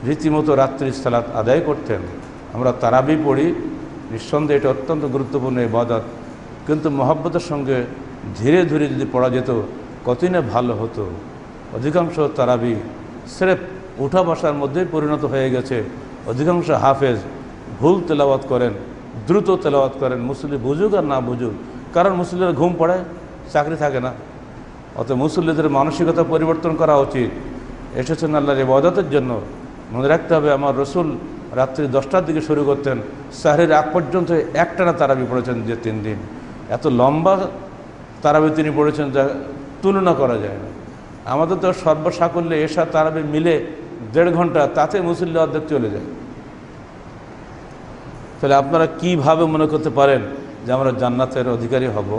রীতিমতো রাত্রি সালাত আদায় করতেন। আমরা তারাবি পড়ি, নিঃসন্দেহে এটা অত্যন্ত গুরুত্বপূর্ণ ইবাদত, কিন্তু মহব্বতের সঙ্গে ধীরে ধীরে যদি পড়া যেত কতই না ভালো হতো। অধিকাংশ তারাবি স্রেফ উঠা বসার মধ্যেই পরিণত হয়ে গেছে। অধিকাংশ হাফেজ ভুল তেলাওয়াত করেন, দ্রুত তেলাওয়াত করেন, মুসল্লি বুঝুক আর না বুঝুক, কারণ মুসল্লিরা ঘুম পড়ে, চাকরি থাকে না। অত মুসল্লিদের মানসিকতা পরিবর্তন করা উচিত। এসেছেন আল্লাহর ইবাদতের জন্য। মনে রাখতে হবে, আমার রসুল রাত্রি 10টার দিকে শুরু করতেন, সাহরির আগ পর্যন্ত একটানা তারাবি পড়েছেন যে 3 দিন। এত লম্বা তারাবি তিনি পড়েছেন যা তুলনা করা যায় না। আমাদের তো সর্বসাকল্যে এশা তারাবি মিলে 1.5 ঘন্টা, তাতে মুসল্লি অর্ধেক চলে যায়। তাহলে আপনারা কিভাবে মনে করতে পারেন যে আমরা জান্নাতের অধিকারী হব?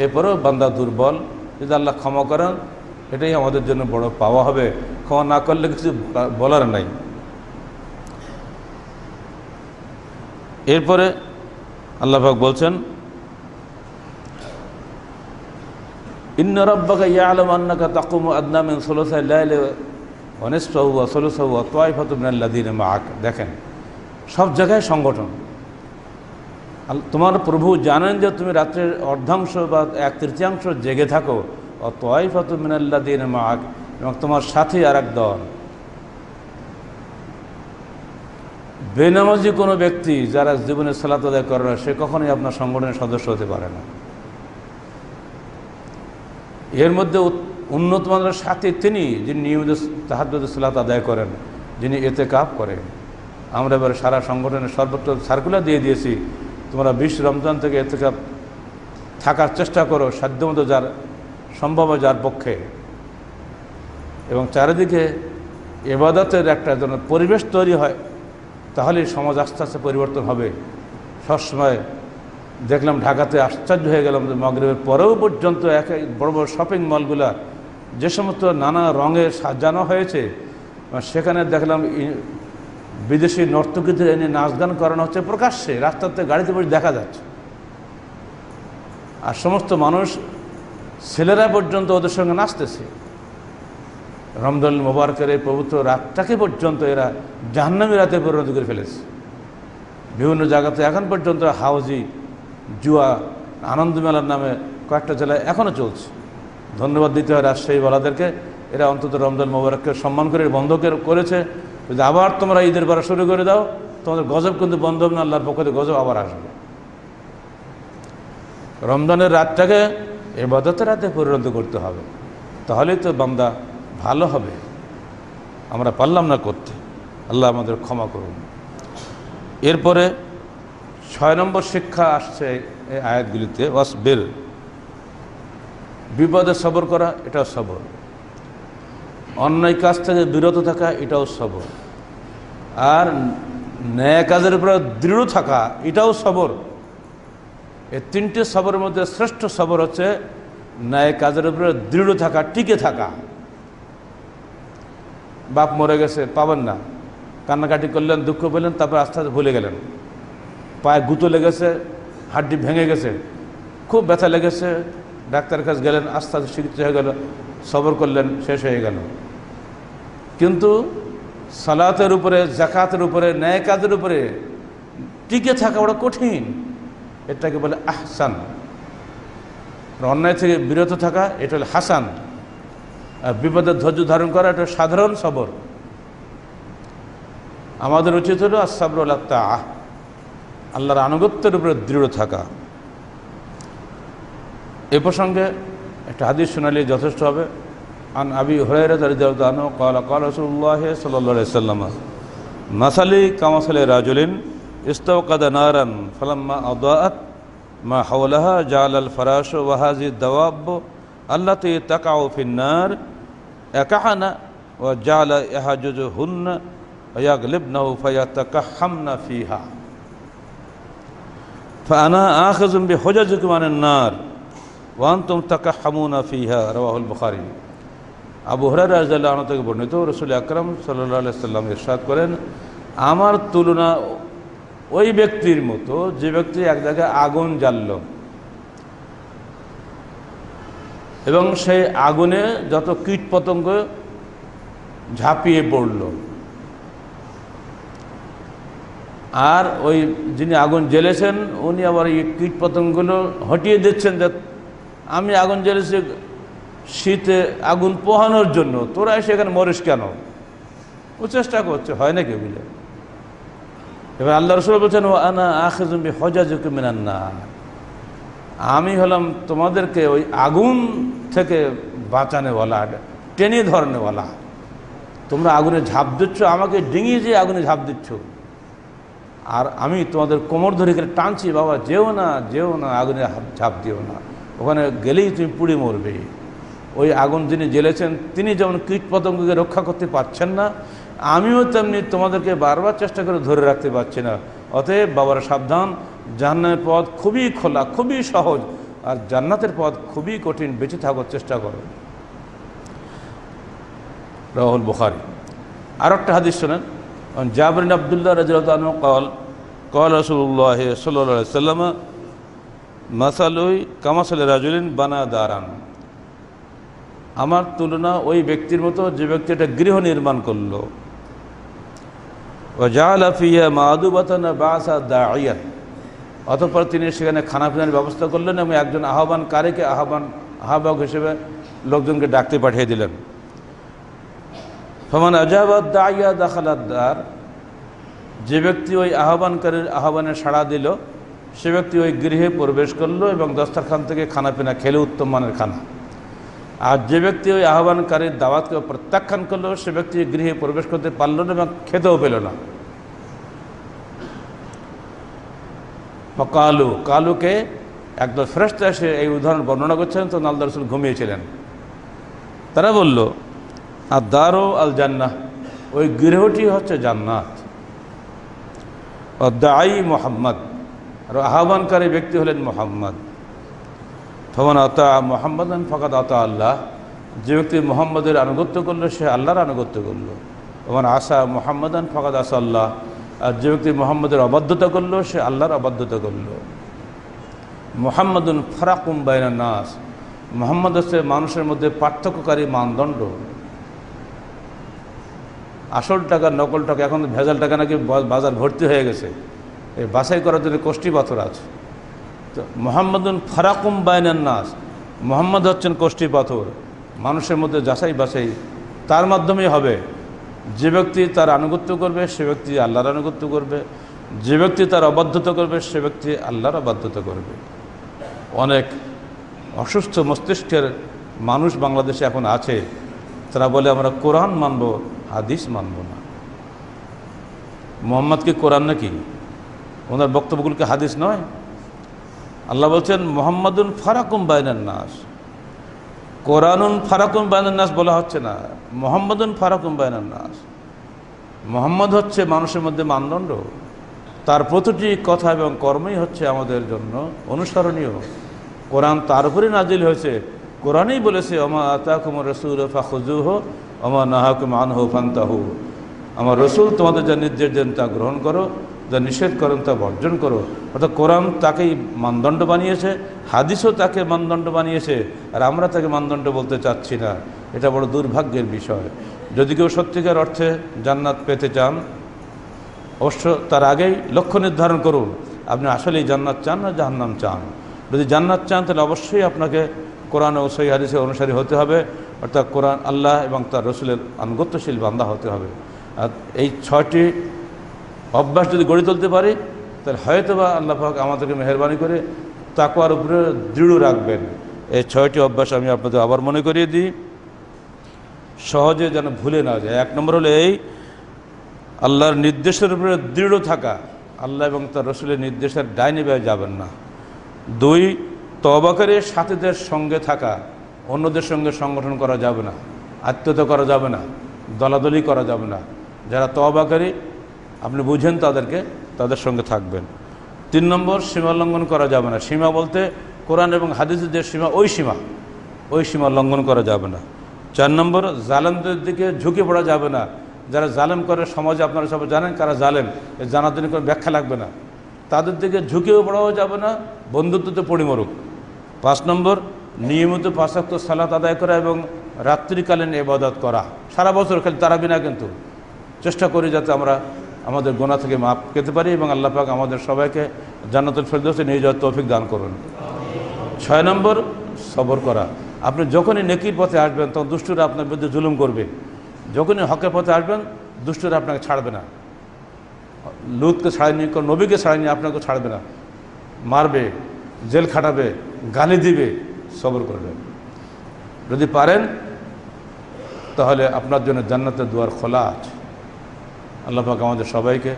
এরপরেও বান্দা দুর্বল, যদি আল্লাহ ক্ষমা করেন এটাই আমাদের জন্য বড় পাওয়া হবে। ক্ষমা না করলে কিছু বলার নাই। এরপরে আল্লাহ পাক বলছেন, ইন্না রাব্বাকা ইয়ালামু আন্নাকা তাকুমু আদনা মিন সুলুসাইল লাইলি ওয়া নিসফাহু ওয়া সুলুসাহু ওয়া তায়ফাতুম মিনাল লাযিনা মাআক। দেখেন, সব জায়গায় সংগঠন। তোমার প্রভু জানেন যে তুমি রাত্রের অর্ধাংশ বা 1/3 জেগে থাকো, ও তায়ফাতুম মিনাল লাযিনা মাআক, এবং তোমার সাথে আর এক দল। বেনামাজি কোনো ব্যক্তি যারা জীবনে সালাত আদায় করে না, সে কখনোই আপনার সংগঠনের সদস্য হতে পারে না। এর মধ্যে উন্নত মানের সাথে তিনি, যিনি নিয়মিত তাহাজ্জুদ সালাত আদায় করেন, যিনি ইতিকাফ করেন। আমরা এবার সারা সংগঠনের সর্বত্র সার্কুলার দিয়ে দিয়েছি, তোমরা 20 রমজান থেকে ইতিকাফ থাকার চেষ্টা করো সাধ্যমতো, যার সম্ভব হয় যার পক্ষে, এবং চারিদিকে ইবাদতের একটা যেন পরিবেশ তৈরি হয়, তাহলে সমাজ আস্তে আস্তে পরিবর্তন হবে। সবসময় দেখলাম ঢাকাতে আশ্চর্য হয়ে গেলাম যে মাগরিবের পরেও পর্যন্ত এক বড় বড় শপিং মলগুলা যে সমস্ত নানা রঙে সাজানো হয়েছে, সেখানে দেখলাম বিদেশি নর্তকীদের এনে নাচ গান করানো হচ্ছে প্রকাশ্যে, রাস্তাতে গাড়িতে বসে দেখা যাচ্ছে। আর সমস্ত মানুষ, ছেলেরা পর্যন্ত ওদের সঙ্গে নাচতেছে। রমজান মোবারকের এই পবিত্র রাতটাকে পর্যন্ত এরা জাহান্নামী রাতে পরিণত করে ফেলেছে। বিভিন্ন জায়গাতে এখন পর্যন্ত হাউজি, জুয়া, আনন্দ মেলার নামে কয়েকটা জেলায় এখনও চলছে। ধন্যবাদ দিতে হয় রাজশাহীওয়ালাদেরকে, এরা অন্তত রমজান মোবারককে সম্মান করে বন্ধ করেছে। যদি আবার তোমরা ঈদের বেলা শুরু করে দাও, তোমাদের গজব কিন্তু বন্ধ হবে না, আল্লাহর পক্ষ থেকে গজব আবার আসবে। রমজানের রাতটাকে ইবাদতের রাতে পরিণত করতে হবে, তাহলেই তো বান্দা ভালো হবে। আমরা পারলাম না করতে, আল্লাহ আমাদের ক্ষমা করুন। এরপরে 6 নম্বর শিক্ষা আসছে এই আয়াতগুলিতে, ওয়াসবির, বিপদে সবর করা, এটাও সবর। অন্যায় কাজ থেকে বিরত থাকা, এটাও সবর। আর ন্যায় কাজের উপরে দৃঢ় থাকা, এটাও সবর। এই 3টে সবরের মধ্যে শ্রেষ্ঠ সবর হচ্ছে ন্যায় কাজের উপরে দৃঢ় থাকা, টিকে থাকা। বাপ মরে গেছে, পাবেন না, কান্নাকাটি করলেন, দুঃখ পেলেন, তারপর আস্তে আস্তে ভুলে গেলেন। পায়ে গুঁতো লেগেছে, হাড্ডি ভেঙে গেছে, খুব ব্যথা লেগেছে, ডাক্তারের কাছে গেলেন, আস্তে আস্তে চিকিৎসা হয়ে গেল, সবর করলেন, শেষ হয়ে গেল। কিন্তু সালাতের উপরে, যাকাতের উপরে, ন্যায় কাজের উপরে টিকে থাকা বড় কঠিন। এটাকে বলে আহসান। অন্যায় থেকে বিরত থাকা এটা হলো হাসান। আর বিপদের ধৈর্য ধারণ করা এটা সাধারণ সবর। আমাদের উচিত হলো আস-সাবরু আলা তাআহ, আল্লাহর আনুগত্যের উপরে দৃঢ় থাকা। এ প্রসঙ্গে একটা হাদিস শোনালে যথেষ্ট হবে। আন আবি হুরায়রা রাদিয়াল্লাহু আনহু ক্বালা ক্বালা রাসূলুল্লাহ সাল্লাল্লাহু আলাইহি ওয়াসাল্লাম মাসালি কামাসালি রাজুলিন ইস্তাওকাদা নারান ফালাম্মা আদাআত মা হাওলাহা জাআলাল ফারাশু ওয়া হাযিহি দাওয়াব আল্লাতী তাকাউ ফিন নার ইয়াকাহানা ওয়া জাআলা ইয়াহাজুজুহুন্না ওয়া ইয়াগলিবনাহু ফায়াতাকাহামনা ফিহা ফাআনা আখিযুম বিহুজাজিকুম আনিন নার ওয়া আনতুম তাকাহামুনা ফিহা। রাওয়াহুল বুখারী। আবু হুরায়রা রাদিয়াল্লাহু আনহু থেকে বর্ণিত, রাসূল আকরাম সাল্লাল্লাহু আলাইহি ওয়াসাল্লাম ইরশাদ করেন, আমার তুলনা ওই ব্যক্তির মতো যে ব্যক্তি এক জায়গায় আগুন জ্বালল এবং সেই আগুনে যত কীট পতঙ্গ ঝাঁপিয়ে পড়ল, আর ওই যিনি আগুন জ্বেলেছেন উনি আবার এই কীট পতঙ্গগুলো হটিয়ে দিচ্ছেন যে আমি আগুন জ্বেলেছি শীতে আগুন পোহানোর জন্য, তোরা সেখানে মরিস কেন? ও চেষ্টা করছে, হয় নাকি বুঝলে? এবার আল্লাহ রাসূল বলছেন, ও আনা আখিযুম বিহুজাজিকুম মিনান নার, আমি হলাম তোমাদেরকে ওই আগুন থেকে বাঁচানেওয়ালা, টেনে ধরনেওয়ালা। তোমরা আগুনে ঝাঁপ দিচ্ছ, আমাকে ডিঙিয়ে যে আগুনে ঝাঁপ দিচ্ছ, আর আমি তোমাদের কোমর ধরে করে টানছি, বাবা যেও না, যেও না, আগুনে ঝাঁপ দিও না, ওখানে গেলেই তুমি পুড়ে মরবে। ওই আগুন যিনি জ্বেলেছেন তিনি যেমন কীট পতঙ্গকে রক্ষা করতে পারছেন না, আমিও তেমনি তোমাদেরকে বারবার চেষ্টা করে ধরে রাখতে পারছি না। অতএব বাবার সাবধান, জান্নাতের পথ খুবই খোলা, খুবই সহজ, আর জান্নাতের পথ খুবই কঠিন, বেঁচে থাকার চেষ্টা করো। রাওয়াহুল বুখারী। আর একটা হাদিস শোনেন, জাবির বিন আব্দুল্লাহ রাদিয়াল্লাহু আনহু قال قال رسول الله صلى الله عليه وسلم মাসালুই কামাসালি রাজুলিন বানা দারান, আমার তুলনা ওই ব্যক্তির মতো যে ব্যক্তি একটা গৃহ নির্মাণ করলো, ওয়া জাআলা ফিহা মা'দুবাতান বা'সা দা'iয়ান, অতঃপর তিনি সেখানে খানাপিনার ব্যবস্থা করলেন এবং একজন আহ্বানকারীকে আহ্বায়ক হিসেবে লোকজনকে ডাকতে পাঠিয়ে দিলেন। ফামান আজাবা দাইয়া দাখালাদ দার, যে ব্যক্তি ওই আহ্বানকারীর আহ্বানে সাড়া দিল সে ব্যক্তি ওই গৃহে প্রবেশ করলো এবং দস্তরখান থেকে খানাপিনা খেলে উত্তম মানের খানা। আর যে ব্যক্তি ওই আহ্বানকারীর দাওয়াতকে প্রত্যাখ্যান করলো সে ব্যক্তি গৃহে প্রবেশ করতে পারল না এবং খেতেও পেল না। কালু, কালুকে একদল ফেরেশতা এসে এই উদাহরণ বর্ণনা করছেন, তো আল্লাহর রাসূল ঘুমিয়েছিলেন। তারা বলল, আর দারু আল জান্নাহ, ওই গৃহটি হচ্ছে জান্নাত। দাঈ মুহাম্মদ, আর আহ্বানকারী ব্যক্তি হলেন মুহাম্মদ। ফামান আতা মুহাম্মাদান ফাকাদ আতা আল্লাহ, যে ব্যক্তি মুহাম্মদের আনুগত্য করলো সে আল্লাহর আনুগত্য করলো। ফামান আসা মুহাম্মাদান ফাকাদ আসা আল্লাহ, আর যে ব্যক্তি মুহাম্মদের অবাধ্যতা করলো সে আল্লাহর অবাধ্যতা করলো। মুহাম্মাদুন ফারাকুম বাইনান নাস, মুহাম্মদ হচ্ছে মানুষের মধ্যে পার্থক্যকারী মানদণ্ড। আসল টাকা নকল টাকা, এখন ভেজাল টাকা নাকি বাজার ভর্তি হয়ে গেছে, এই বাছাই করার জন্য কষ্টি পাথর আছে। তো মুহাম্মাদুন ফারাকুম বাইনান নাস, মুহাম্মদ হচ্ছেন কষ্টি পাথর, মানুষের মধ্যে যাচাই বাছাই তার মাধ্যমেই হবে। যে ব্যক্তি তার আনুগত্য করবে সে ব্যক্তি আল্লাহর আনুগত্য করবে, যে ব্যক্তি তার অবাধ্যতা করবে সে ব্যক্তি আল্লাহর অবাধ্যতা করবে। অনেক অসুস্থ মস্তিষ্কের মানুষ বাংলাদেশে এখন আছে, তারা বলে আমরা কোরআন মানব, হাদিস মানব না। মুহাম্মদ কি কোরআন নাকি? ওনার বক্তব্যগুলোকে হাদিস নয়? আল্লাহ বলছেন মুহাম্মাদুন ফারাকুম বাইনান নাস, কোরআনুন ফারাকুম বাইনান নাস বলা হচ্ছে না, মুহাম্মাদুন ফারাকুম বাইনান নাস। মুহাম্মদ হচ্ছে মানুষের মধ্যে মানদণ্ড, তার প্রতিটি কথা এবং কর্মই হচ্ছে আমাদের জন্য অনুসরণীয়। কোরআন তার উপরে নাজিল হয়েছে, কোরআনেই বলেছে ওমা আতাকুমুর রাসূল ফাখুযুহু ওমা নাহাকুম আনহু ফান্তাহু, আমার রসুল তোমাদের যা নির্দেশ দেন তা গ্রহণ করো, যা নিষেধ করেন তা বর্জন করো। অর্থাৎ কোরআন তাকেই মানদণ্ড বানিয়েছে, হাদিসও তাকে মানদণ্ড বানিয়েছে, আর আমরা তাকে মানদণ্ড বলতে চাচ্ছি না। এটা বড় দুর্ভাগ্যের বিষয়। যদি কেউ সত্যিকার অর্থে জান্নাত পেতে চান, অবশ্য তার আগেই লক্ষ্য নির্ধারণ করুন আপনি আসলেই জান্নাত চান না জাহান্নাম চান। যদি জান্নাত চান তাহলে অবশ্যই আপনাকে কোরআন ও সহিহ হাদিসের অনুসারী হতে হবে, অর্থাৎ কোরআন, আল্লাহ এবং তার রসুলের আনুগত্যশীল বান্দা হতে হবে। আর এই 6টি অভ্যাস যদি গড়ে তুলতে পারি তাহলে হয়তোবা আল্লাহ পাক আমাদেরকে মেহেরবানি করে তাকওয়ার উপরে দৃঢ় রাখবেন। এই 6টি অভ্যাস আমি আপনাদের আবার মনে করিয়ে দিই, সহজে যেন ভুলে না যায়। 1 নম্বর হলো এই আল্লাহর নির্দেশের উপরে দৃঢ় থাকা, আল্লাহ এবং তার রসুলের নির্দেশের ডাইনি ব্যয় যাবেন না। 2 তওবাকারী সাথীদের সঙ্গে থাকা, অন্যদের সঙ্গে সংগঠন করা যাবে না, আত্মীয়তা করা যাবে না, দলাদলি করা যাবে না। যারা তওবাকারী আপনি বুঝেন তাদের সঙ্গে থাকবেন। 3 নম্বর সীমা লঙ্ঘন করা যাবে না। সীমা বলতে কোরআন এবং হাদিসের যে সীমা, ওই সীমা লঙ্ঘন করা যাবে না। 4 নম্বর জালেমদের দিকে ঝুঁকে পড়া যাবে না। যারা জালেম করে সমাজে, আপনারা সবাই জানেন কারা জালেম, জানার জন্য কোনো ব্যাখ্যা লাগবে না। তাদের দিকে ঝুঁকেও পড়াও যাবে না, বন্ধুত্বতে পড়ি মরুক। 5 নম্বর নিয়মিত 5 ওয়াক্ত সালাত আদায় করা এবং রাত্রিকালীন ইবাদত করা। সারা বছর খালি তারাবি না, কিন্তু চেষ্টা করি যাতে আমরা আমাদের গুনাহ থেকে মাফ পেতে পারি এবং আল্লাহ পাক আমাদের সবাইকে জান্নাতুল ফেরদৌসে নিয়ে যাওয়ার তৌফিক দান করুন। 6 নম্বর সবর করা। আপনি যখনই নেকির পথে আসবেন তখন দুষ্টুরা আপনার বিরুদ্ধে জুলুম করবে, যখনই হকের পথে আসবেন দুষ্টুরা আপনাকে ছাড়বে না। লুতকে ছাড়েনি, কোন নবীকে ছাড়েনি, আপনাকে ছাড়বে না, মারবে, জেল খাটাবে, গালি দিবে। সবর করবেন। যদি পারেন তাহলে আপনার জন্য জান্নাতের দুয়ার খোলা আছে। আল্লাহ পাক আমাদের সবাইকে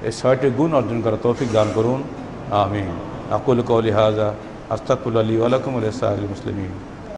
এই 6টি গুণ অর্জন করার তৌফিক দান করুন। আমিন। আকুলু কওলি হাযা আস্তাগফিরুল্লাহ লি ওয়া লাকুম ওয়া লিসাইরিল মুসলিমিন।